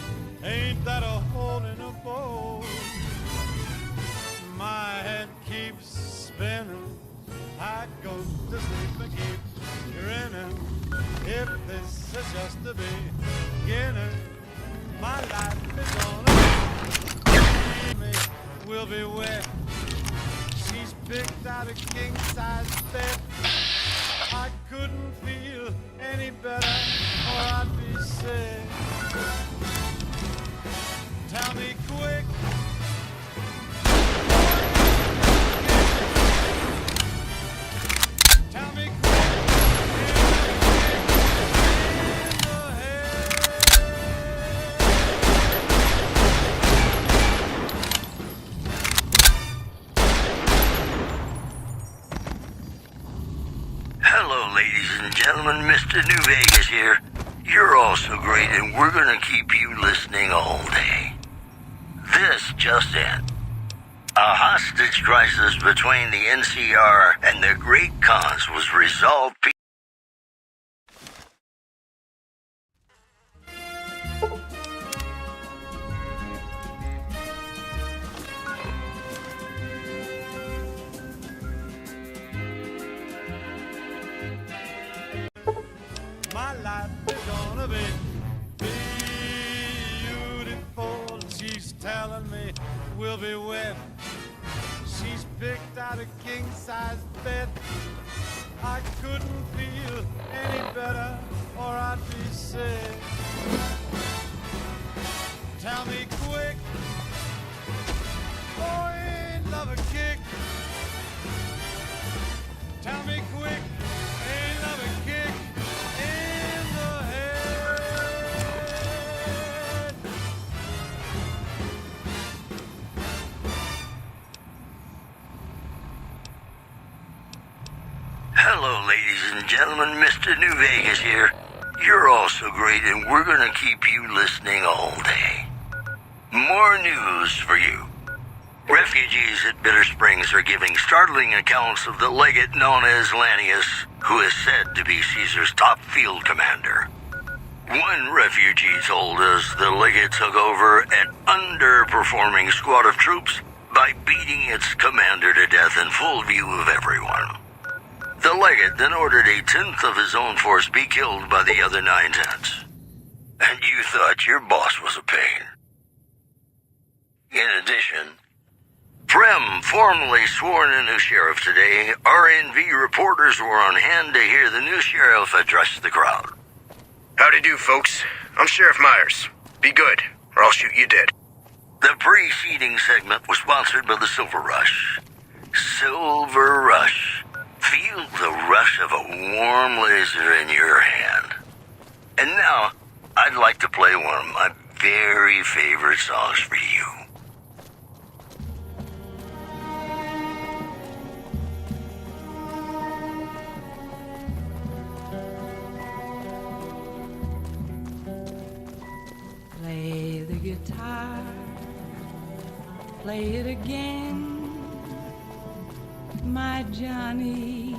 ain't that a hole in a boat? My head keeps spinning. I go to sleep and keep grinning. If this is just the beginning, my life is gonna be. We'll be wet. She's picked out a king-size bed. I couldn't feel any better, or I'd be sick. Tell me quick. Tell me quick. Hello, ladies and gentlemen. Mr. New Vegas here. You're all so great, and we're gonna keep you listening all day. This just in. A hostage crisis between the NCR and the Great Khans was resolved. My life is gonna be beautiful. She's telling me we'll be wed. She's picked out a king-size bed. I couldn't feel any better, or I'd be sick. Tell me quick, boy, ain't love a kick. Tell me quick, ain't love a kick in the head. Hello, ladies and gentlemen. Mr. New Vegas here. You're all so great, and we're gonna keep you listening all day. More news for you. Refugees at Bitter Springs are giving startling accounts of the legate known as Lanius, who is said to be Caesar's top field commander. One refugee told us the legate took over an underperforming squad of troops by beating its commander to death in full view of everyone. The legate then ordered a tenth of his own force be killed by the other 9/10. And you thought your boss was a pain. In addition, Prem formally sworn a new sheriff today. RNV reporters were on hand to hear the new sheriff address the crowd. Howdy do, folks. I'm Sheriff Myers. Be good, or I'll shoot you dead. The preceding segment was sponsored by the Silver Rush. Silver Rush. Feel the rush of a warm laser in your hand. And now, I'd like to play one of my very favorite songs for you. Play the guitar, play it again, my Johnny.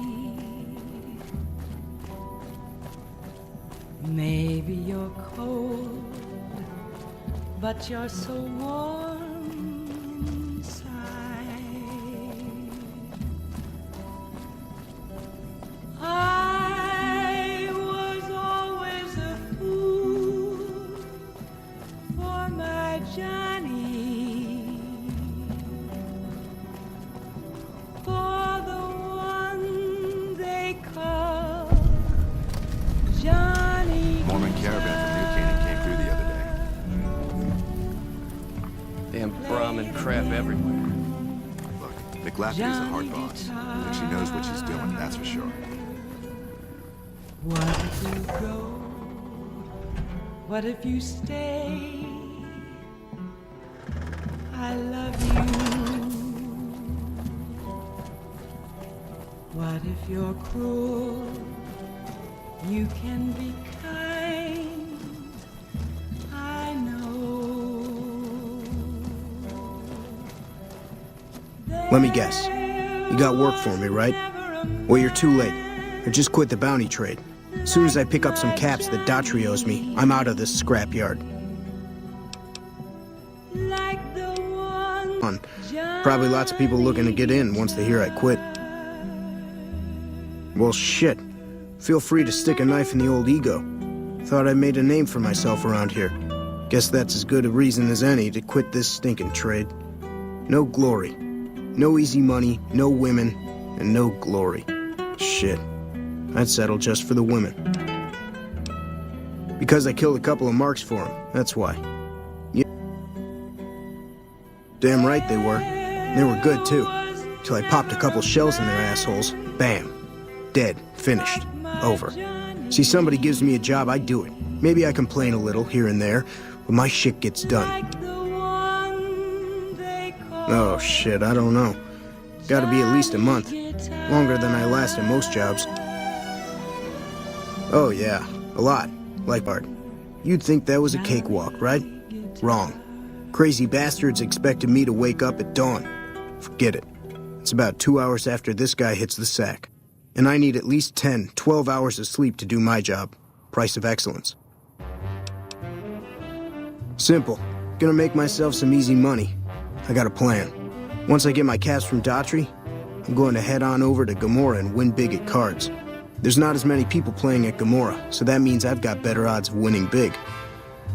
Maybe you're cold, but you're so warm inside. I was always a fool for my Johnny, for the one they call Johnny. Mormon caravan from New Canaan came through the other day. Damn Brahmin crap everywhere. Look, McLafferty's a hard boss, but she knows what she's doing, that's for sure. What if you go? What if you stay? I love you. What if you're cruel? You can be kind. I know. Let me guess. You got work for me, right? Well, you're too late. I just quit the bounty trade. As soon as I pick up some caps that Daughtry owes me, I'm out of this scrapyard. Probably lots of people looking to get in once they hear I quit. Well, shit. Feel free to stick a knife in the old ego. Thought I made a name for myself around here. Guess that's as good a reason as any to quit this stinking trade. No glory. No easy money, no women, and no glory. Shit. I'd settle just for the women. Because I killed a couple of marks for them, that's why. Yeah. Damn right they were. They were good, too. Till I popped a couple shells in their assholes. Bam. Dead. Finished. Over. See, somebody gives me a job, I do it. Maybe I complain a little here and there, but my shit gets done. Oh, shit, I don't know. Gotta be at least a month. Longer than I last in most jobs. Oh, yeah. A lot. Like Bart. You'd think that was a cakewalk, right? Wrong. Crazy bastards expected me to wake up at dawn. Forget it. It's about 2 hours after this guy hits the sack. And I need at least 10, 12 hours of sleep to do my job. Price of excellence. Simple. Gonna make myself some easy money. I got a plan. Once I get my caps from Daughtry, I'm going to head on over to Gomorrah and win big at cards. There's not as many people playing at Gomorrah, so that means I've got better odds of winning big.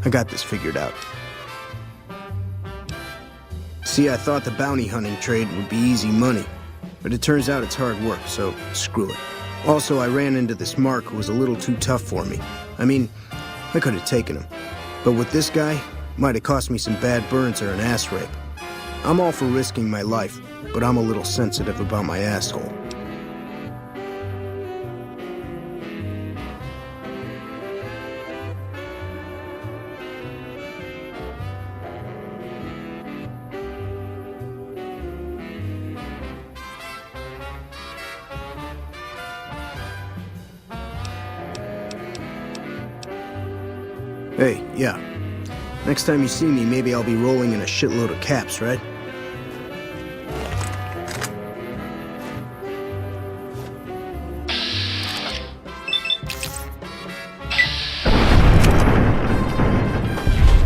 I got this figured out. See, I thought the bounty hunting trade would be easy money, but it turns out it's hard work, so screw it. Also, I ran into this Mark who was a little too tough for me. I mean, I could have taken him. But with this guy, might have cost me some bad burns or an ass rape. I'm all for risking my life, but I'm a little sensitive about my asshole. Hey, yeah. Next time you see me, maybe I'll be rolling in a shitload of caps, right?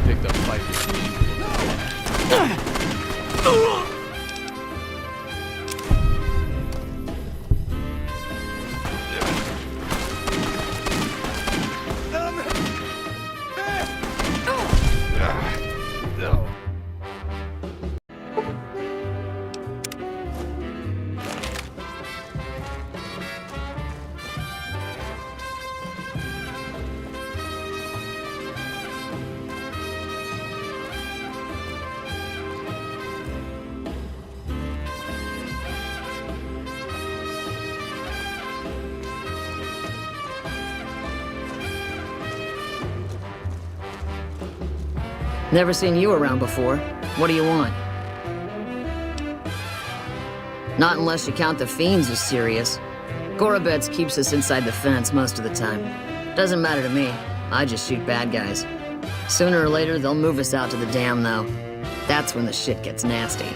Picked up fight. Never seen you around before. What do you want? Not unless you count the fiends as serious. Gorobets keeps us inside the fence most of the time. Doesn't matter to me. I just shoot bad guys. Sooner or later, they'll move us out to the dam, though. That's when the shit gets nasty.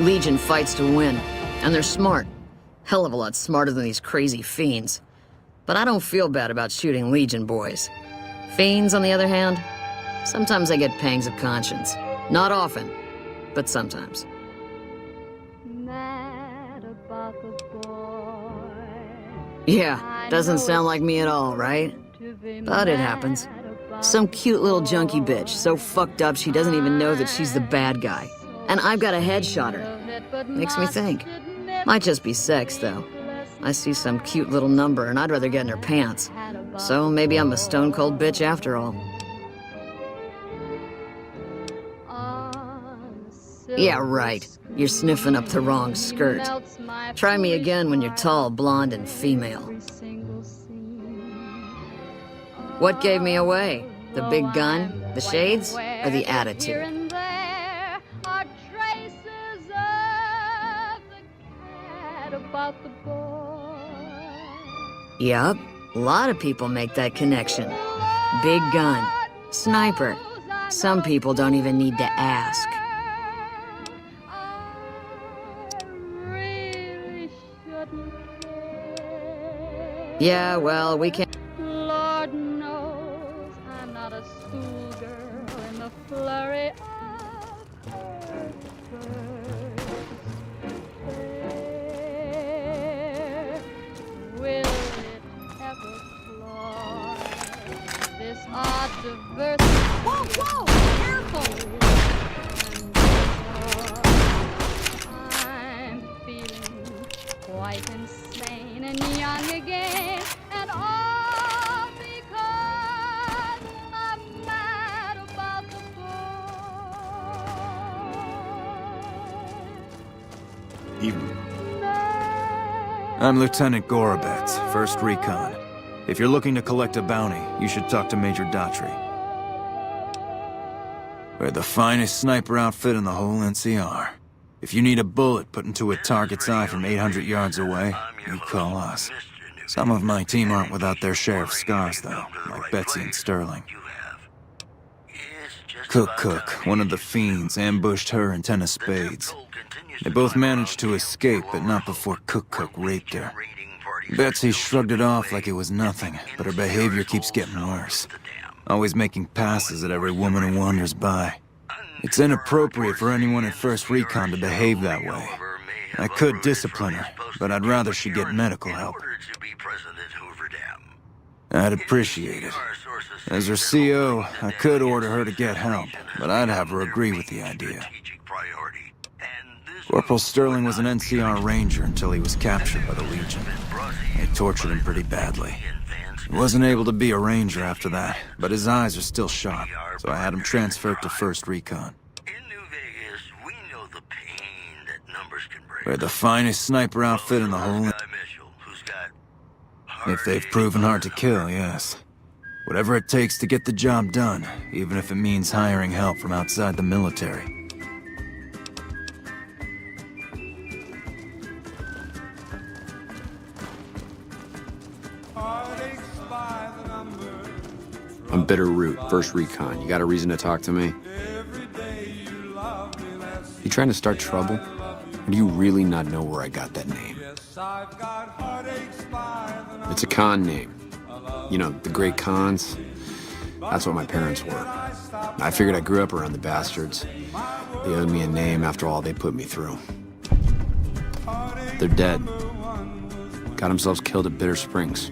Legion fights to win, and they're smart. Hell of a lot smarter than these crazy fiends. But I don't feel bad about shooting Legion boys. Fiends, on the other hand, sometimes I get pangs of conscience. Not often, but sometimes. Yeah, doesn't sound like me at all, right? But it happens. Some cute little junkie bitch, so fucked up she doesn't even know that she's the bad guy. And I've got a headshot her. Makes me think. Might just be sex, though. I see some cute little number and I'd rather get in her pants. So maybe I'm a stone-cold bitch after all. Yeah, right. You're sniffing up the wrong skirt. Try me again when you're tall, blonde, and female. What gave me away? The big gun, the shades, or the attitude? Yup, a lot of people make that connection. Big gun, sniper. Some people don't even need to ask. Yeah, well, we can't. Lord knows I'm not a schoolgirl in the flurry of her will it ever flaw this odd diversity? Whoa, whoa, careful! Evening. I'm Lieutenant Gorobets, 1st Recon. If you're looking to collect a bounty, you should talk to Major Daughtry. We're the finest sniper outfit in the whole NCR. If you need a bullet put into a target's eye from 800 yards away, you call us. Some of my team aren't without their share of scars, though, like Betsy and Sterling. Cook, one of the fiends, ambushed her and 10 of spades. They both managed to escape, but not before Cook raped her. Betsy shrugged it off like it was nothing, but her behavior keeps getting worse. Always making passes at every woman who wanders by. It's inappropriate for anyone in 1st Recon to behave that way. I could discipline her, but I'd rather she get medical help. I'd appreciate it. As her CO, I could order her to get help, but I'd have her agree with the idea. Corporal Sterling was an NCR Ranger until he was captured by the Legion. They tortured him pretty badly. He wasn't able to be a Ranger after that, but his eyes are still sharp, so I had him transferred to 1st Recon. We're the finest sniper outfit in the whole... If they've proven hard to kill, yes. Whatever it takes to get the job done, even if it means hiring help from outside the military. I'm Bitter Root, 1st Recon. You got a reason to talk to me? You trying to start trouble? Or do you really not know where I got that name? It's a con name. You know, the great cons. That's what my parents were. I figured I grew up around the bastards. They owed me a name after all they put me through. They're dead. Got themselves killed at Bitter Springs.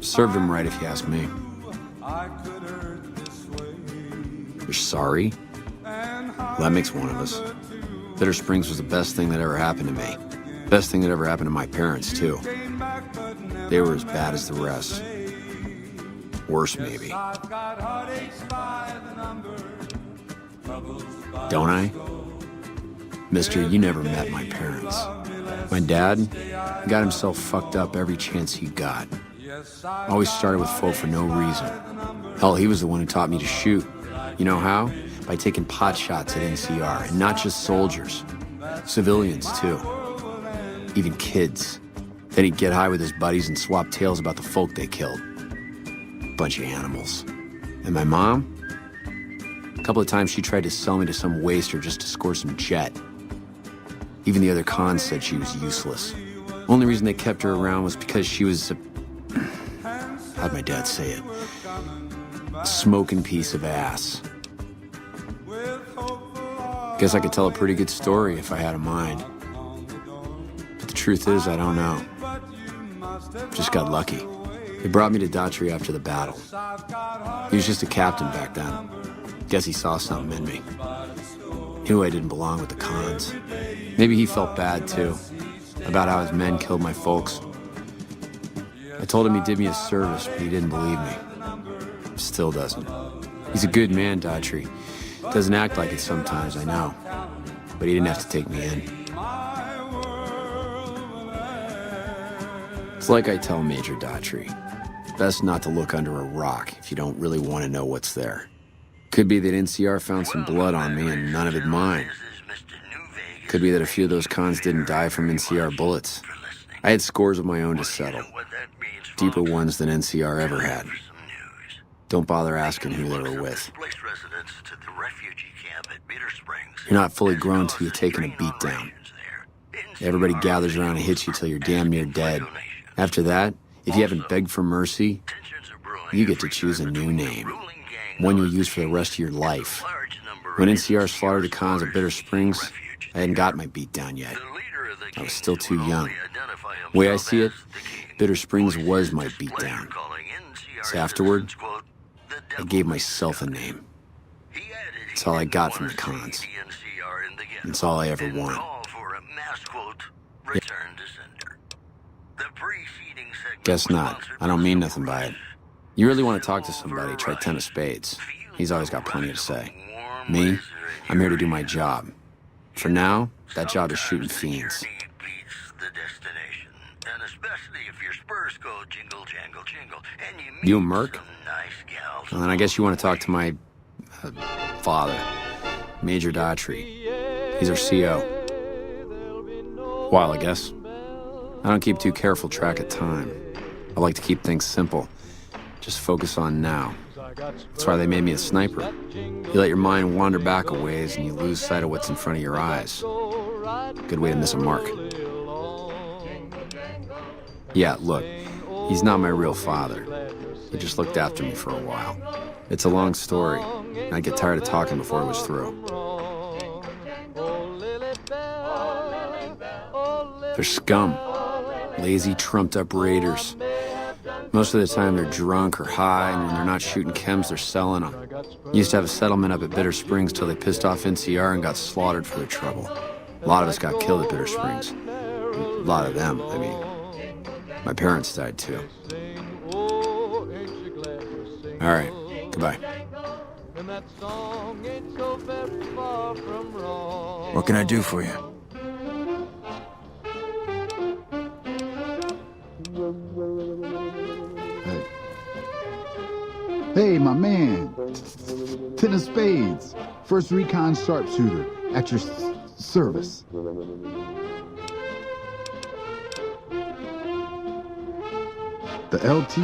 Served them right if you ask me. You're sorry? Well, that makes one of us. Bitter Springs was the best thing that ever happened to me. Best thing that ever happened to my parents, too. They were as bad as the rest. Worse, maybe. Don't I? Mister, you never met my parents. My dad got himself fucked up every chance he got. Always started with folk for no reason. Hell, he was the one who taught me to shoot. You know how? By taking pot shots at NCR, and not just soldiers. Civilians, too. Even kids. Then he'd get high with his buddies and swap tales about the folk they killed. Bunch of animals. And my mom? A couple of times she tried to sell me to some waster just to score some jet. Even the other cons said she was useless. Only reason they kept her around was because she was a... how'd my dad say it? A smoking piece of ass. Guess I could tell a pretty good story if I had a mind. But the truth is, I don't know. Just got lucky. They brought me to Daughtry after the battle. He was just a captain back then. Guess he saw something in me. Knew I didn't belong with the cons. Maybe he felt bad, too, about how his men killed my folks. I told him he did me a service, but he didn't believe me. Still doesn't. He's a good man, Daughtry. Doesn't act like it sometimes, I know. But he didn't have to take me in. It's like I tell Major Daughtry. Best not to look under a rock if you don't really want to know what's there. Could be that NCR found some blood on me and none of it mine. Could be that a few of those cons didn't die from NCR bullets. I had scores of my own to settle. Deeper ones than NCR ever had. Don't bother asking who they were with. You're not fully grown till you've taken a beat down. Everybody gathers around and hits you till you're damn near dead. After that, if you haven't begged for mercy, you get to choose a new name. One you'll use for the rest of your life. When NCR slaughtered the cons at Bitter Springs, I hadn't got my beat down yet. I was still too young. The way I see it, Bitter Springs was my beat down. So afterward, I gave myself a name. It's all I got from the cons. It's all I ever wanted. Guess not. I don't mean nothing by it. You really want to talk to somebody, try 10 of spades. He's always got plenty to say. Me? I'm here to do my job. For now, that job is shooting fiends. The destination, and especially if your spurs go jingle, jangle, jingle, and you meet You a merc? some nice gals. Well, then I guess you want to talk to my... father, Major Daughtry. He's our CO. While, I guess. I don't keep too careful track of time. I like to keep things simple. Just focus on now. That's why they made me a sniper. You let your mind wander back a ways and you lose sight of what's in front of your eyes. Good way to miss a mark. Yeah, look, he's not my real father. He just looked after me for a while. It's a long story, and I'd get tired of talking before it was through. They're scum. Lazy, trumped-up raiders. Most of the time they're drunk or high, and when they're not shooting chems, they're selling them. Used to have a settlement up at Bitter Springs till they pissed off NCR and got slaughtered for their trouble. A lot of us got killed at Bitter Springs. A lot of them, I mean. My parents died too. All right, goodbye. What can I do for you? Hey, my man. Ten of Spades. First Recon Sharpshooter. At your service. The LT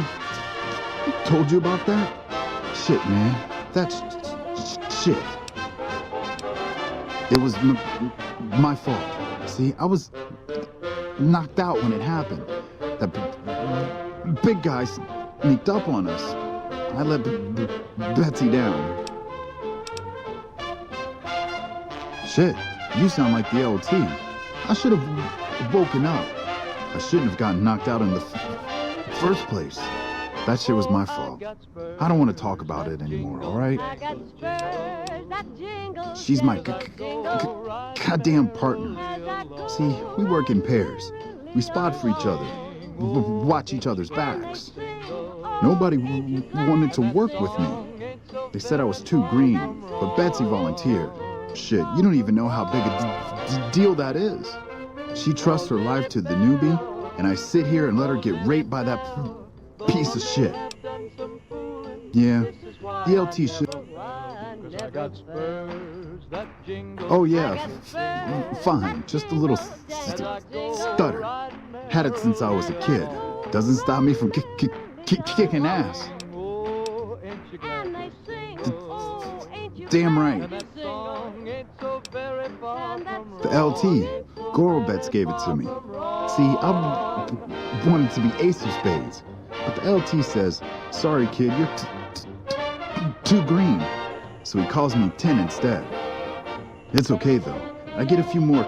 told you about that? Shit, man. That's shit. It was my fault. See, I was knocked out when it happened. That big guy sneaked up on us. I let Betsy down. Shit, you sound like the LT. I should have woken up. I shouldn't have gotten knocked out in the first place. That shit was my fault. I don't want to talk about it anymore, all right? She's my goddamn partner. See, we work in pairs. We spot for each other, watch each other's backs. Nobody wanted to work with me. They said I was too green, but Betsy volunteered. Shit, you don't even know how big a deal that is. She trusts her life to the newbie, and I sit here and let her get raped by that piece of shit. Yeah, the LT should... Oh yeah, fine, just a little stutter. Had it since I was a kid. Doesn't stop me from kicking ass. Damn right. The LT, Gorobets gave it to me. See, I wanted to be Ace of Spades, but the LT says, sorry kid, you're too green. So he calls me 10 instead. It's okay though. I get a few more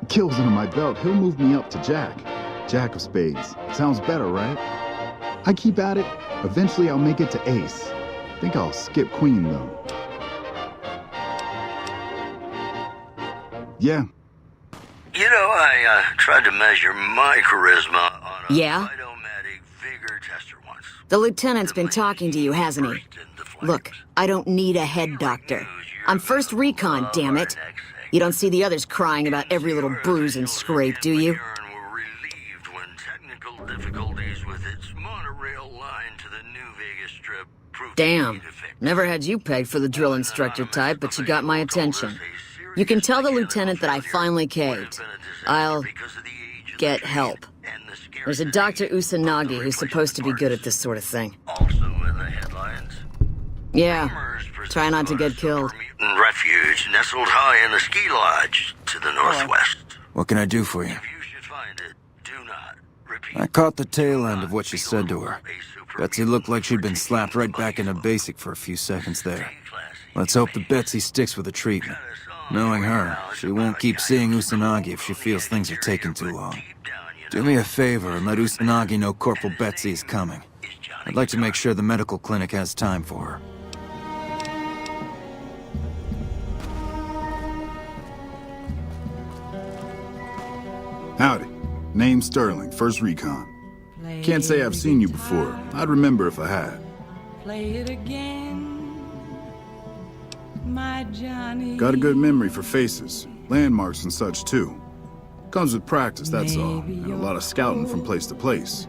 kills under my belt, he'll move me up to Jack. Jack of Spades. Sounds better, right? I keep at it. Eventually I'll make it to Ace. Think I'll skip Queen though. Yeah. You know, I tried to measure my charisma on a Yeah? Vitomatic vigor tester once. The lieutenant's been talking to you, hasn't he? Look, I don't need a head doctor. I'm first recon, damn it. You don't see the others crying about every little bruise and scrape, do you? Difficulties with its monorail line to the New Vegas Strip proved Damn. Never had you pegged for the drill instructor type, but you got my attention. You can tell the lieutenant that I finally caved. I'll get help. There's a Dr. Usanagi who's supposed to be good at this sort of thing. Also in the headlines. Yeah, try not to get killed. Mutant refuge nestled high in the ski lodge to the northwest. What can I do for you? If you should find it, do not repeat. I caught the tail end of what she said to her. Betsy looked like she'd been slapped right back into basic for a few seconds there. Let's hope that Betsy sticks with the treatment. Knowing her, she won't keep seeing Usanagi if she feels things are taking too long. Do me a favor and let Usanagi know Corporal Betsy is coming. I'd like to make sure the medical clinic has time for her. Howdy. Name Sterling, First Recon. Can't say I've seen you before. I'd remember if I had. Play it again. my Johnny. Got a good memory for faces, landmarks and such too. Comes with practice, that's all, and a lot of scouting from place to place.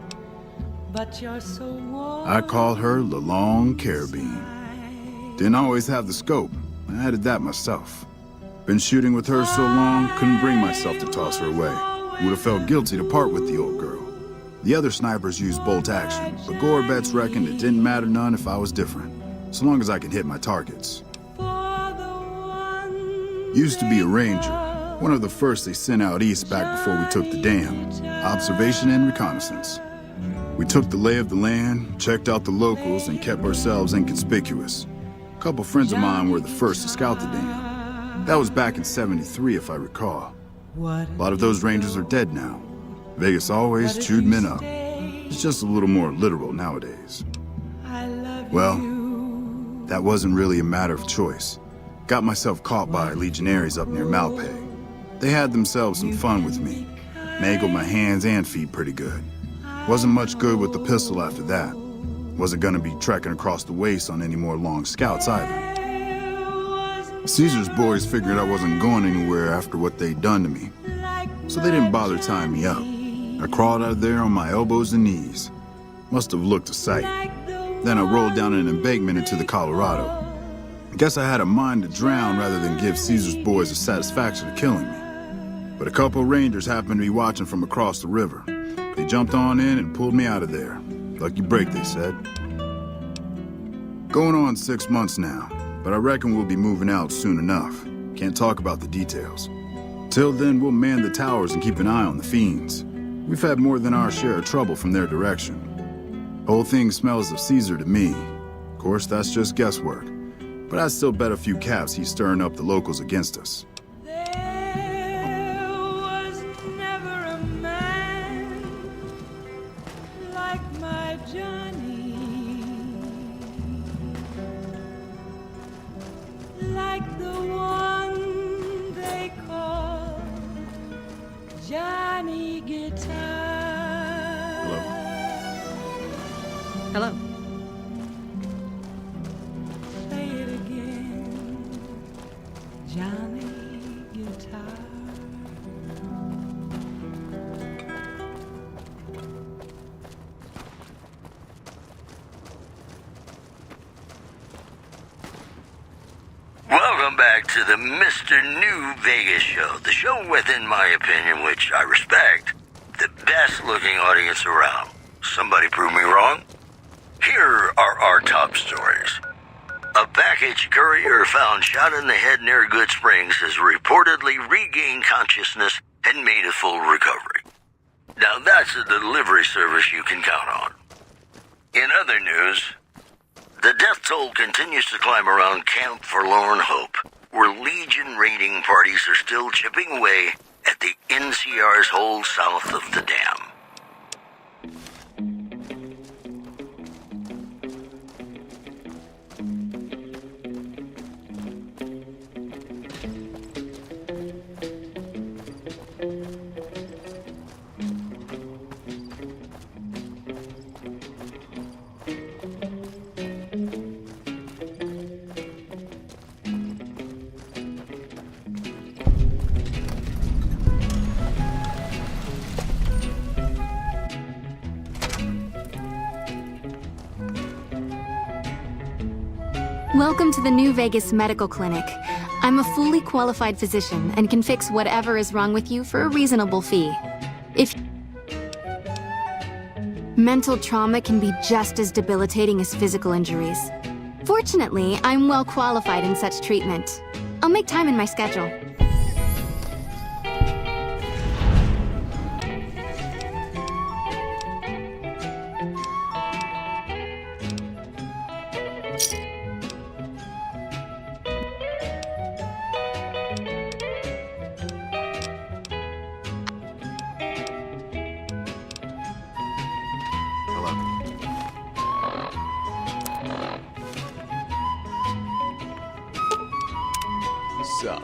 But you're so warm. I called her the Long Carabine. Didn't always have the scope. I added that myself. Been shooting with her so long, couldn't bring myself to toss her away. Would have felt guilty to part with the old girl. The other snipers used bolt action, but Gorbets reckoned it didn't matter none if I was different, so long as I could hit my targets. Used to be a ranger, one of the first they sent out east back before we took the dam. Observation and reconnaissance. We took the lay of the land, checked out the locals, and kept ourselves inconspicuous. A couple friends of mine were the first to scout the dam. That was back in '73, if I recall. A lot of those rangers are dead now. Vegas always chewed men up. It's just a little more literal nowadays. Well, that wasn't really a matter of choice. Got myself caught by legionaries up near Malpay. They had themselves some fun with me. Mangled my hands and feet pretty good. Wasn't much good with the pistol after that. Wasn't gonna be trekking across the waste on any more long scouts either. Caesar's boys figured I wasn't going anywhere after what they'd done to me, so they didn't bother tying me up. I crawled out of there on my elbows and knees. Must have looked a sight. Then I rolled down an embankment into the Colorado. I guess I had a mind to drown rather than give Caesar's boys the satisfaction of killing me. But a couple of rangers happened to be watching from across the river. They jumped on in and pulled me out of there. Lucky break, they said. Going on 6 months now, but I reckon we'll be moving out soon enough. Can't talk about the details. Till then, we'll man the towers and keep an eye on the fiends. We've had more than our share of trouble from their direction. Whole thing smells of Caesar to me. Of course, that's just guesswork. But I'd still bet a few caps he's stirring up the locals against us. There was never a man like my Johnny, like the one they call Johnny Guitar. Hello. Say it again, Johnny Guitar. Welcome back to the Mr. New Vegas show. The show with, in my opinion, which I respect, the best looking audience around. Somebody prove me wrong? Here are our top stories. A package courier found shot in the head near Good Springs has reportedly regained consciousness and made a full recovery. Now that's a delivery service you can count on. In other news, the death toll continues to climb around Camp Forlorn Hope, where Legion raiding parties are still chipping away at the NCR's hold south of the dam. Welcome to the New Vegas Medical Clinic. I'm a fully qualified physician and can fix whatever is wrong with you for a reasonable fee. Mental trauma can be just as debilitating as physical injuries. Fortunately, I'm well qualified in such treatment. I'll make time in my schedule. What's up?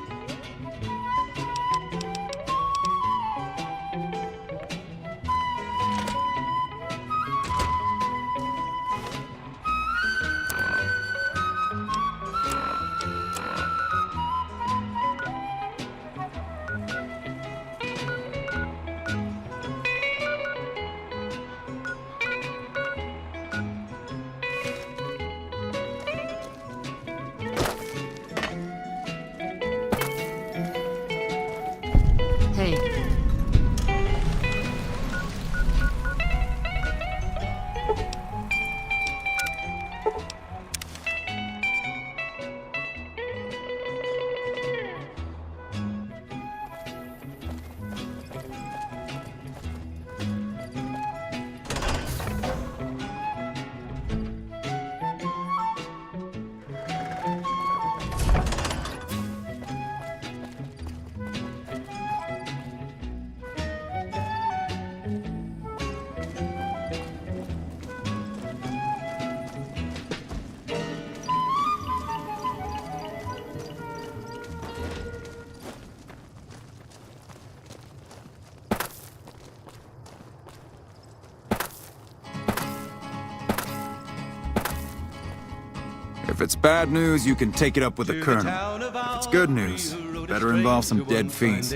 If it's bad news, you can take it up with the Colonel. If it's good news, better involve some dead fiends.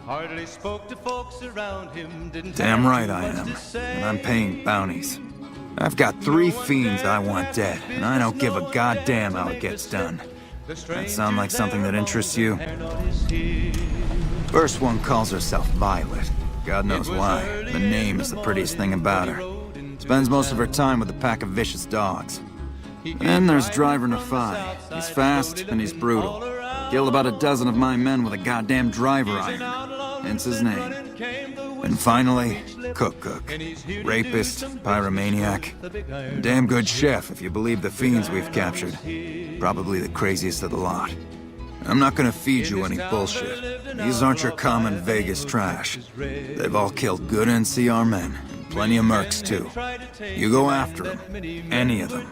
Hardly spoke to folks around him, didn't Damn have right too I much am. to say. And I'm paying bounties. I've got 3 fiends I want dead, and I don't give a goddamn how it gets done. That sound like something that interests you? First one calls herself Violet. God knows why. The name is the prettiest thing about her. Spends most of her time with a pack of vicious dogs. Then there's Driver Nafai. He's fast and he's brutal. Killed about a dozen of my men with a goddamn driver iron. Hence his name. And finally, Cook. Rapist, pyromaniac. Damn good chef if you believe the fiends we've captured. Probably the craziest of the lot. I'm not gonna feed you any bullshit. These aren't your common Vegas trash. They've all killed good NCR men, and plenty of mercs too. You go after them. Any of them.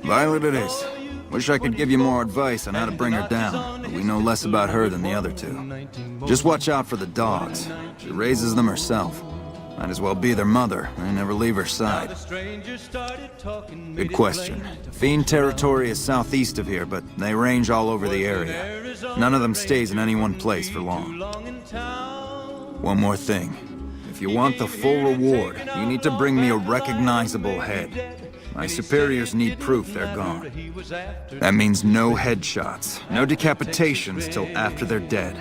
Violet it is. Wish I could give you more advice on how to bring her down, but we know less about her than the other 2. Just watch out for the dogs. She raises them herself. Might as well be their mother. They never leave her side. Good question. Fiend territory is southeast of here, but they range all over the area. None of them stays in any one place for long. One more thing. If you want the full reward, you need to bring me a recognizable head. My superiors need proof they're gone. That means no headshots, no decapitations till after they're dead,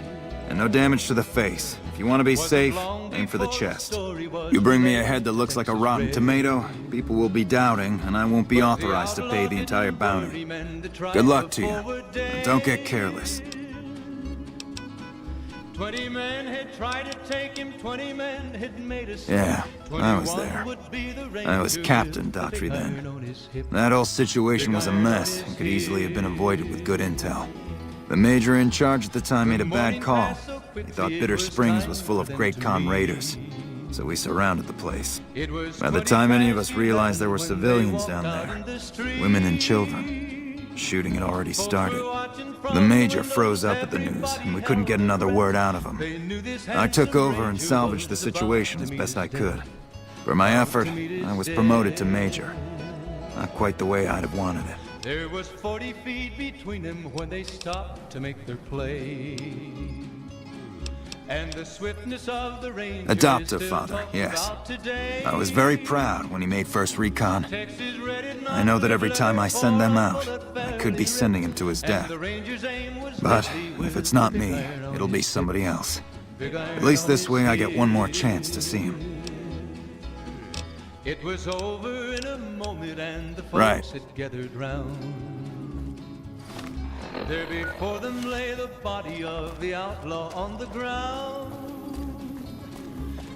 and no damage to the face. If you want to be safe, aim for the chest. You bring me a head that looks like a rotten tomato, people will be doubting, and I won't be authorized to pay the entire bounty. Good luck to you, and don't get careless. 20 men had tried to take him, 20 men had made us. Yeah, I was there. I was Captain Daughtry then. That whole situation was a mess and could easily have been avoided with good intel. The major in charge at the time made a bad call. He thought Bitter Springs was full of Great Khan raiders, so we surrounded the place. By the time any of us realized there were civilians down there, women and children, shooting had already started. The major froze up at the news, and we couldn't get another word out of him. I took over and salvaged the situation as best I could. For my effort, I was promoted to major. Not quite the way I'd have wanted it. There was 40 feet between them when they stopped to make their play. And the swiftness of the ranger Adoptive father, yes. I was very proud when he made first recon. I know that every time I send them out, I could be sending him to his death. But if it's not me, it'll be somebody else. At least this way I get one more chance to see him. It was over in a moment and the folks Right. had gathered round. There before them lay the body of the outlaw on the ground.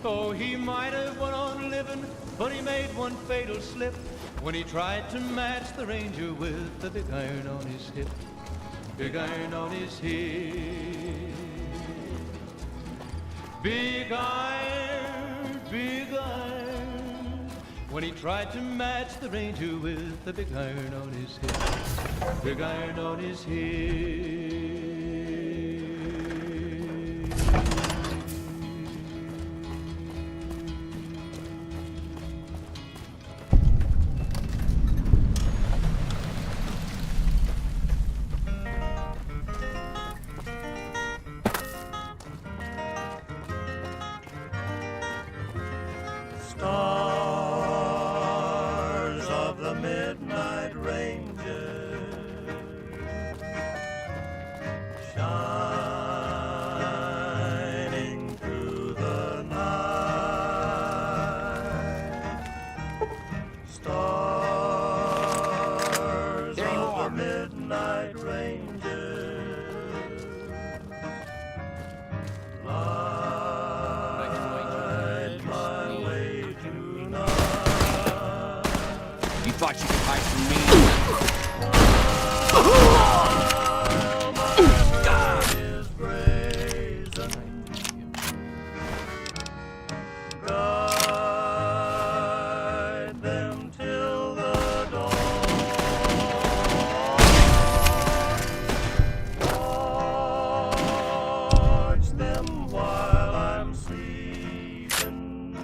Oh, he might have went on living, but he made one fatal slip when he tried to match the ranger with the big iron on his hip. Big iron on his hip. Big iron, big iron. When he tried to match the ranger with the big iron on his hip. Big iron on his hip. Stars of the Midnight Ranger, shining through the night. Stars of the Midnight Ranger, light my way tonight. You thought you could hide from me? Guide them till the dawn. Watch them while I'm sleeping.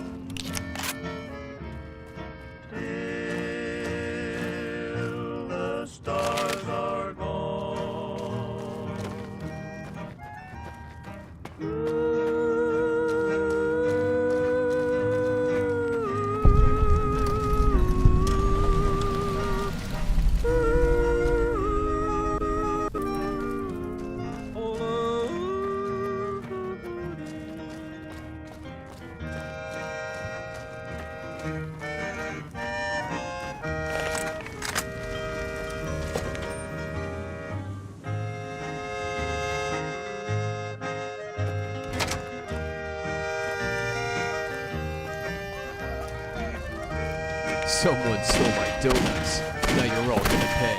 Someone stole my donuts. Now you're all gonna pay.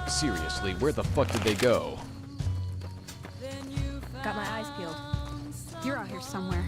Seriously, where the fuck did they go? Got my eyes peeled. You're out here somewhere.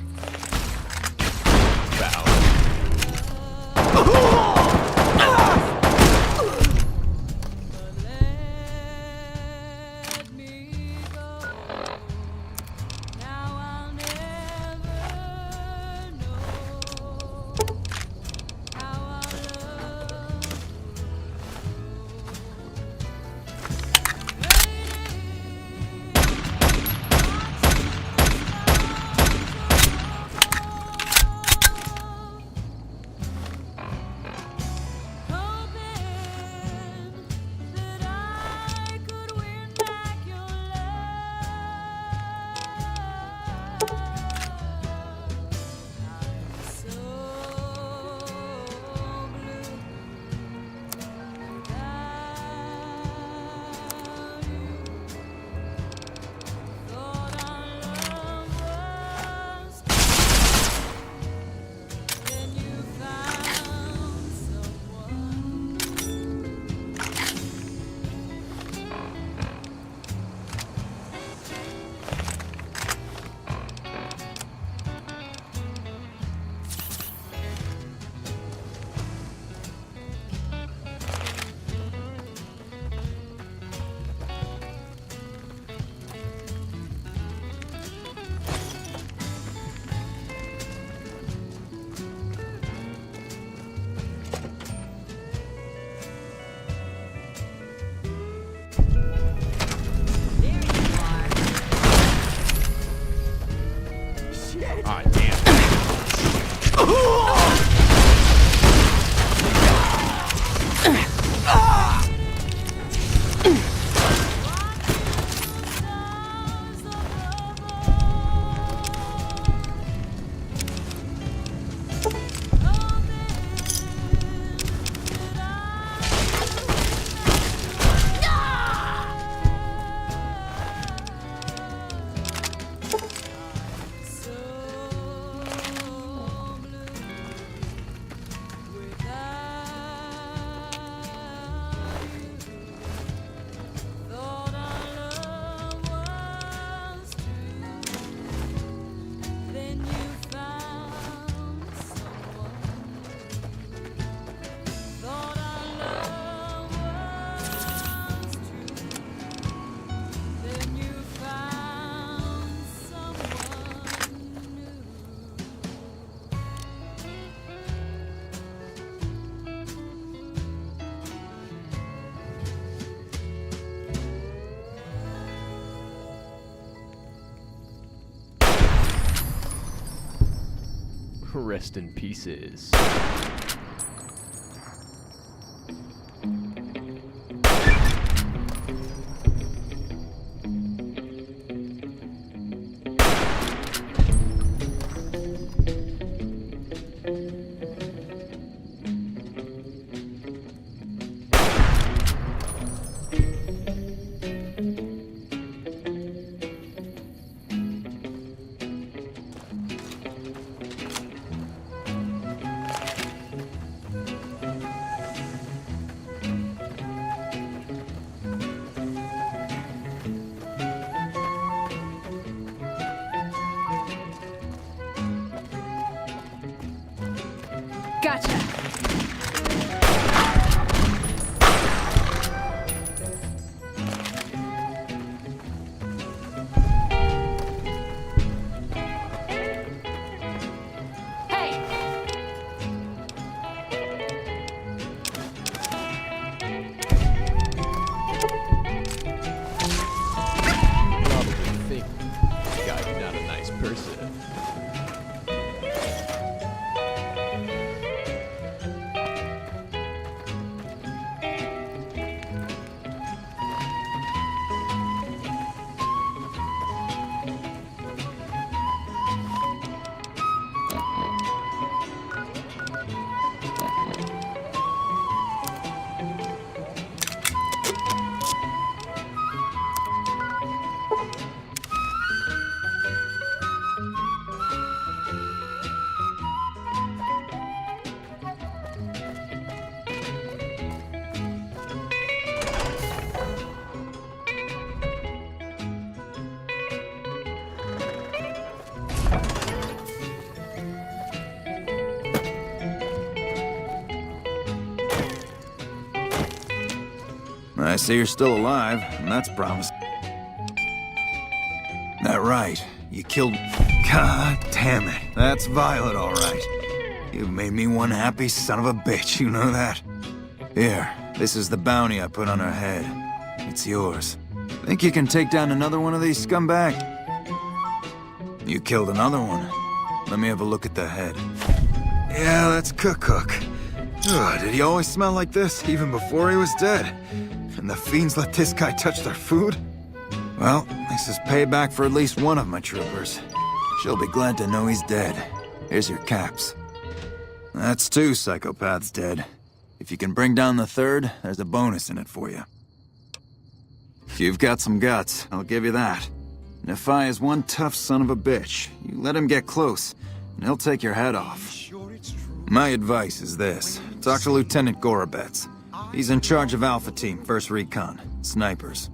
Rest in pieces. Gotcha. I see you're still alive, and that's promising. That right, you killed... God damn it. That's Violet, all right. You've made me one happy son of a bitch, you know that? Here, this is the bounty I put on her head. It's yours. Think you can take down another one of these scumbags? You killed another one. Let me have a look at the head. Yeah, that's Cook. Ugh, did he always smell like this, even before he was dead? And the fiends let this guy touch their food? Well, this is payback for at least one of my troopers. She'll be glad to know he's dead. Here's your caps. That's 2 psychopaths dead. If you can bring down the third, there's a bonus in it for you. You've got some guts, I'll give you that. Nephi is one tough son of a bitch. You let him get close, and he'll take your head off. My advice is this. Talk to Lieutenant Gorobets. He's in charge of Alpha Team, 1st Recon. Snipers.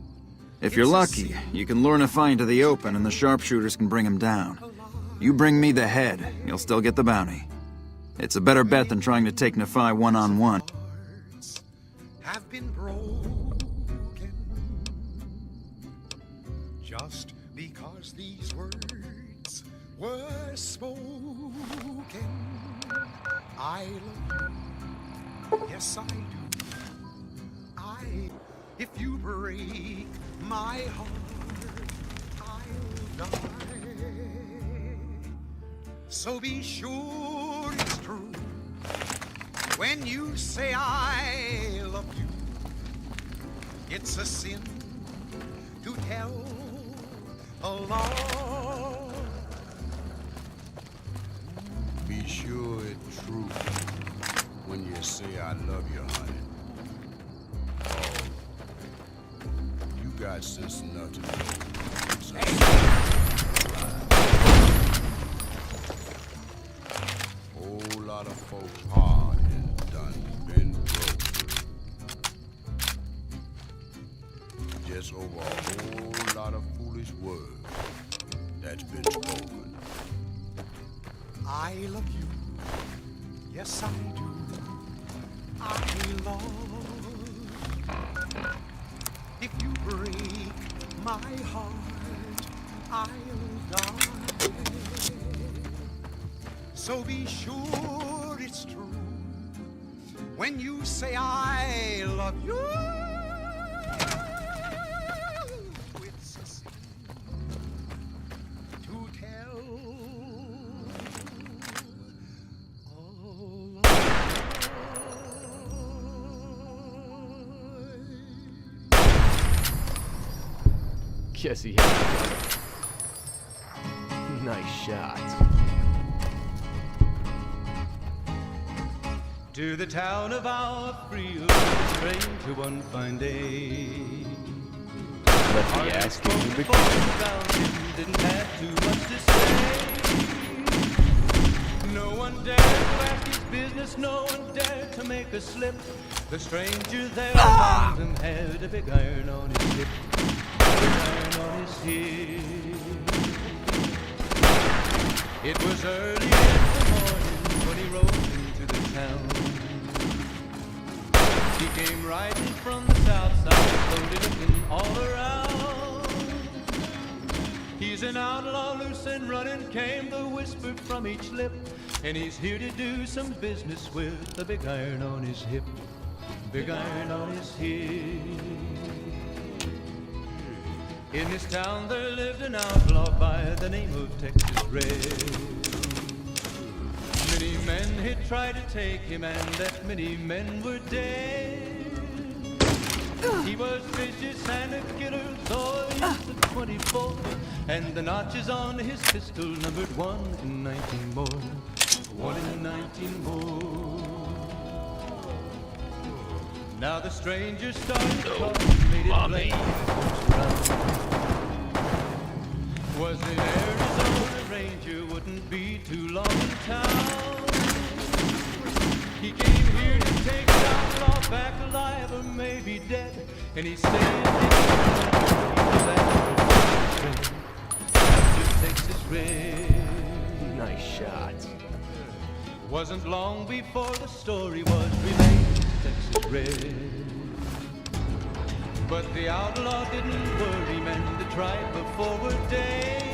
If you're lucky, you can lure Nephi into the open and the sharpshooters can bring him down. You bring me the head, you'll still get the bounty. It's a better bet than trying to take Nephi one-on-one. Have been broken just because these words were spoken. I love you, yes I do. If you break my heart, I'll die. So be sure it's true when you say I love you. It's a sin to tell a lie. Be sure it's true when you say I love you, honey. You got sense enough to know. Whole lot of folks hard and done been broken. Just over a whole lot of foolish words that's been spoken. I love you, yes I do. I love you. If you break my heart, I'll die. So be sure it's true when you say I love you. It's a sin to tell a lie. Guess he had it. Nice shot. To the town of our Friel, train to one fine day. Left the ass kicking the beginning. Didn't have too much to say. No one dared to ask his business, no one dared to make a slip. The stranger there found him, had a big iron on his hip. Iron on his hip. It was early in the morning when he rode into to the town. He came riding from the south side, slowly looking all around. He's an outlaw, loose and running, came the whisper from each lip. And he's here to do some business with a big iron on his hip. Big iron on his hip. In this town there lived an outlaw by the name of Texas Red. Many men had tried to take him, and that many men were dead. He was vicious and a killer, though he was 24, and the notches on his pistol numbered 1 in 19 more. 1 in 19 more. Now the stranger started talking, made it plain was in Arizona, Ranger wouldn't be too long in town. He came here to take the outlaw back alive or maybe dead, and he said Texas Red. Nice shot. Wasn't long before the story was relayed to Texas Red. But the outlaw didn't worry, men to try before a day.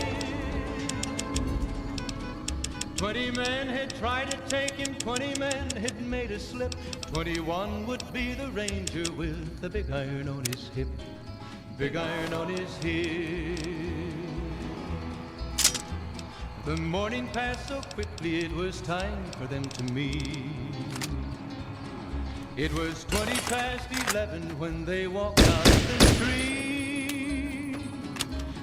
20 men had tried to take him, 20 men had made a slip. 21 would be the ranger with the big iron on his hip. Big iron on his hip. The morning passed so quickly, it was time for them to meet. It was 20 past 11 when they walked out the street.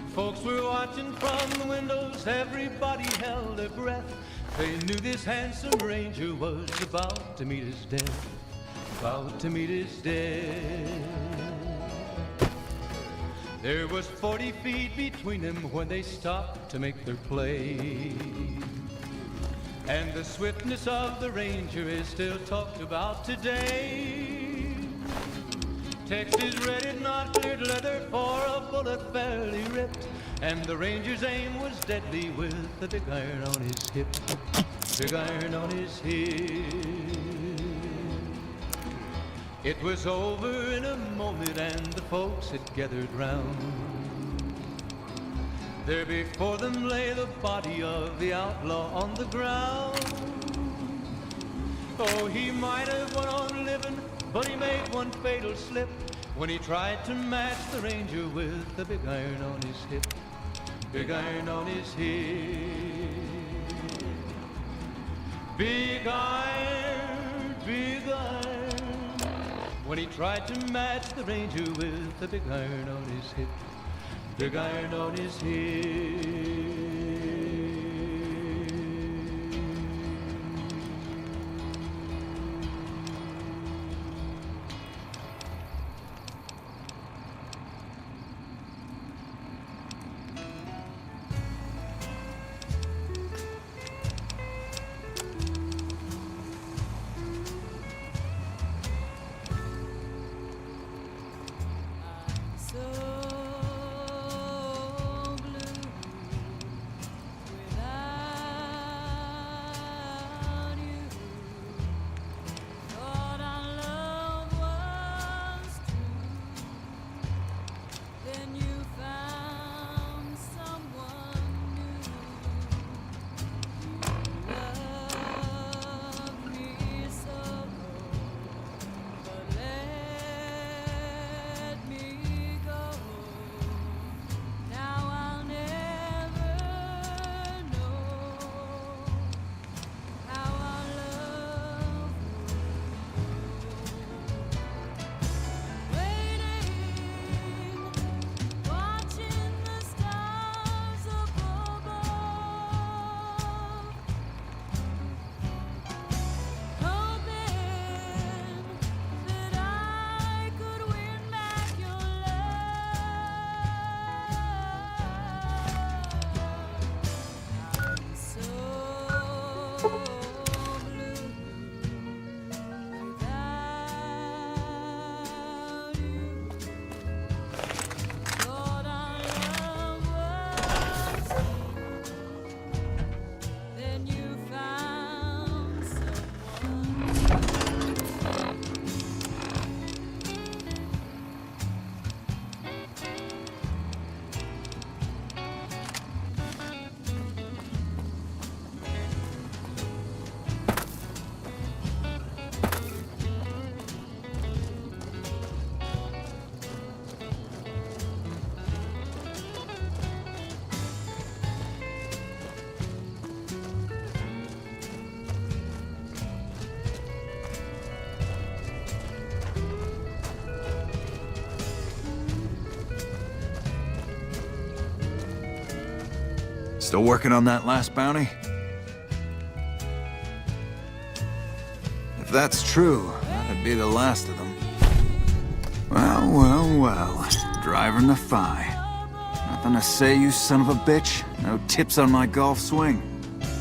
Folks were watching from the windows, everybody held their breath. They knew this handsome ranger was about to meet his death. About to meet his death. There was 40 feet between them when they stopped to make their play. And the swiftness of the ranger is still talked about today. Texas Red had not cleared leather for a bullet fairly ripped, and the ranger's aim was deadly with the big iron on his hip. Big iron on his hip. It was over in a moment and the folks had gathered round. There before them lay the body of the outlaw on the ground. Oh, he might have went on living, but he made one fatal slip when he tried to match the ranger with the big iron on his hip. Big iron on his hip. Big iron, big iron. When he tried to match the ranger with the big iron on his hip. Big iron on his hip. Still working on that last bounty? If that's true, that'd be the last of them. Well, well, well. Driving the Phi. Nothing to say, you son of a bitch? No tips on my golf swing?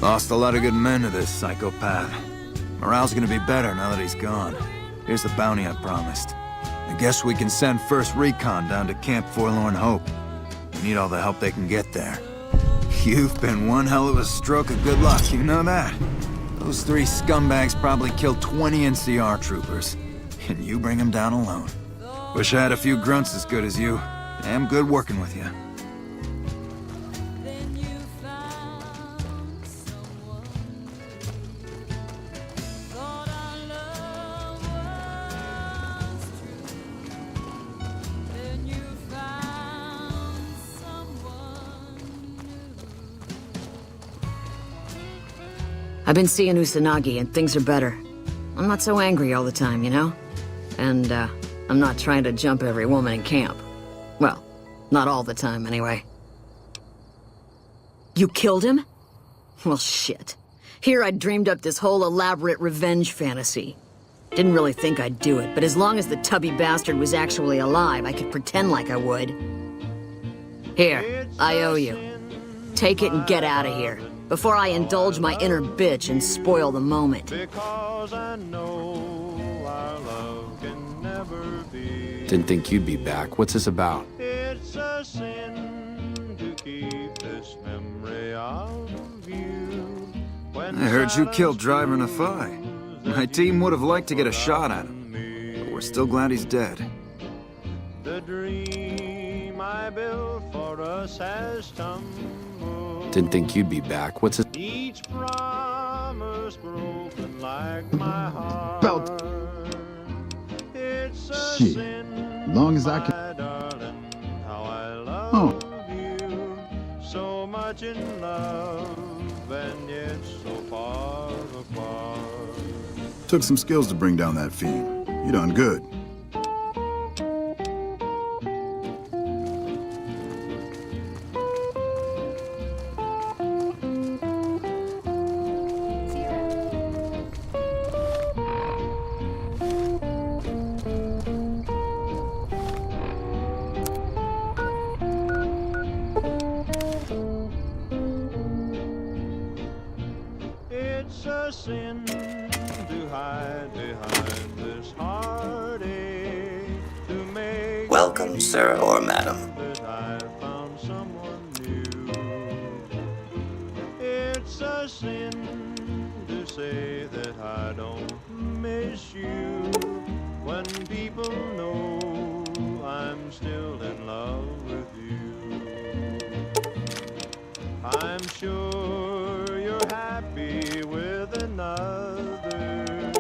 Lost a lot of good men to this psychopath. Morale's gonna be better now that he's gone. Here's the bounty I promised. I guess we can send first recon down to Camp Forlorn Hope. We need all the help they can get there. You've been one hell of a stroke of good luck, you know that? Those 3 scumbags probably killed 20 NCR troopers. And you bring them down alone. Wish I had a few grunts as good as you. Damn good working with you. I've been seeing Usanagi, and things are better. I'm not so angry all the time, you know? And, I'm not trying to jump every woman in camp. Well, not all the time, anyway. You killed him? Well, shit. Here I'd dreamed up this whole elaborate revenge fantasy. Didn't really think I'd do it, but as long as the tubby bastard was actually alive, I could pretend like I would. Here, I owe you. Take it and get out of here, before I indulge my inner bitch and spoil the moment. Because I know our love can never be. Didn't think you'd be back. What's this about? It's a sin to keep this memory of you. When I heard you killed Driver Nafai. My team would have liked to get a shot at him, but we're still glad he's dead. the dream I built for us has tumbled. Didn't think you'd be back. What's it? Each promise broken like my heart. Belt. It's a Shit. sin, Long as I my can. darling, how I love Oh. you. So much in love and yet so far apart. Took some skills to bring down that fiend. You done good. It's a sin to hide behind this heartache, to make Welcome, sir or madam. that I found someone new. It's a sin to say that I don't miss you, when people know I'm still in love with you. I'm sure you're happy with another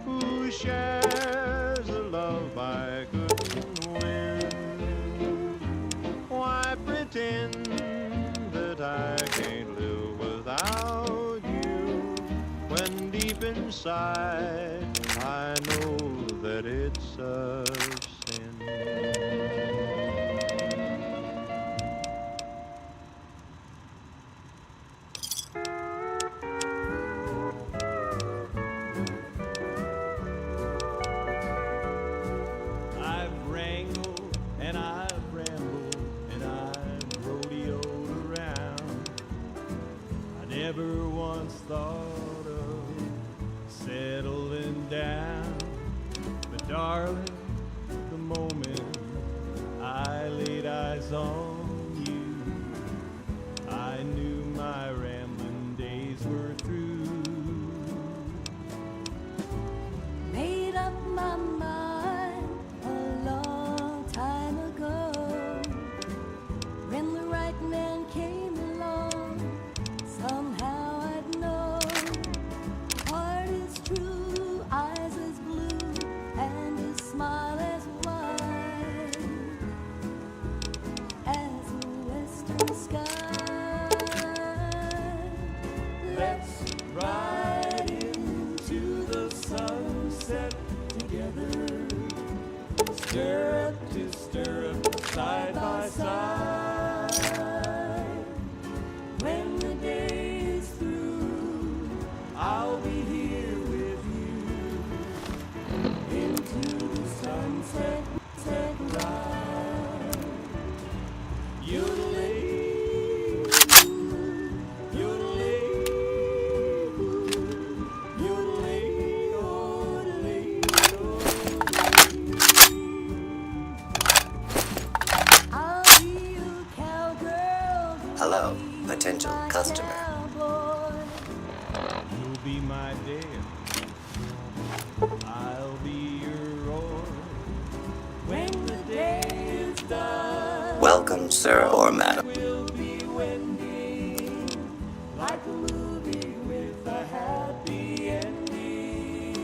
who shares the love I couldn't win. Why pretend that I can't live without you, when deep inside I know that it's a sin. I've wrangled and I've rambled and I've rodeoed around. I never once thought of settling down. But darling, the moment I laid eyes on you, I knew my rambling days were through. Made up my mind a long time ago, when the right man came along. Somehow I'd know, heart is true, eyes as blue, and his smile as wide. be my dear. I'll be your oar when the day is done. Welcome, sir or madam. Will be wending like a movie with a happy ending.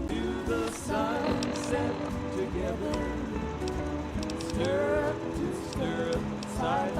To the sunset together, stirrup to stirrup, side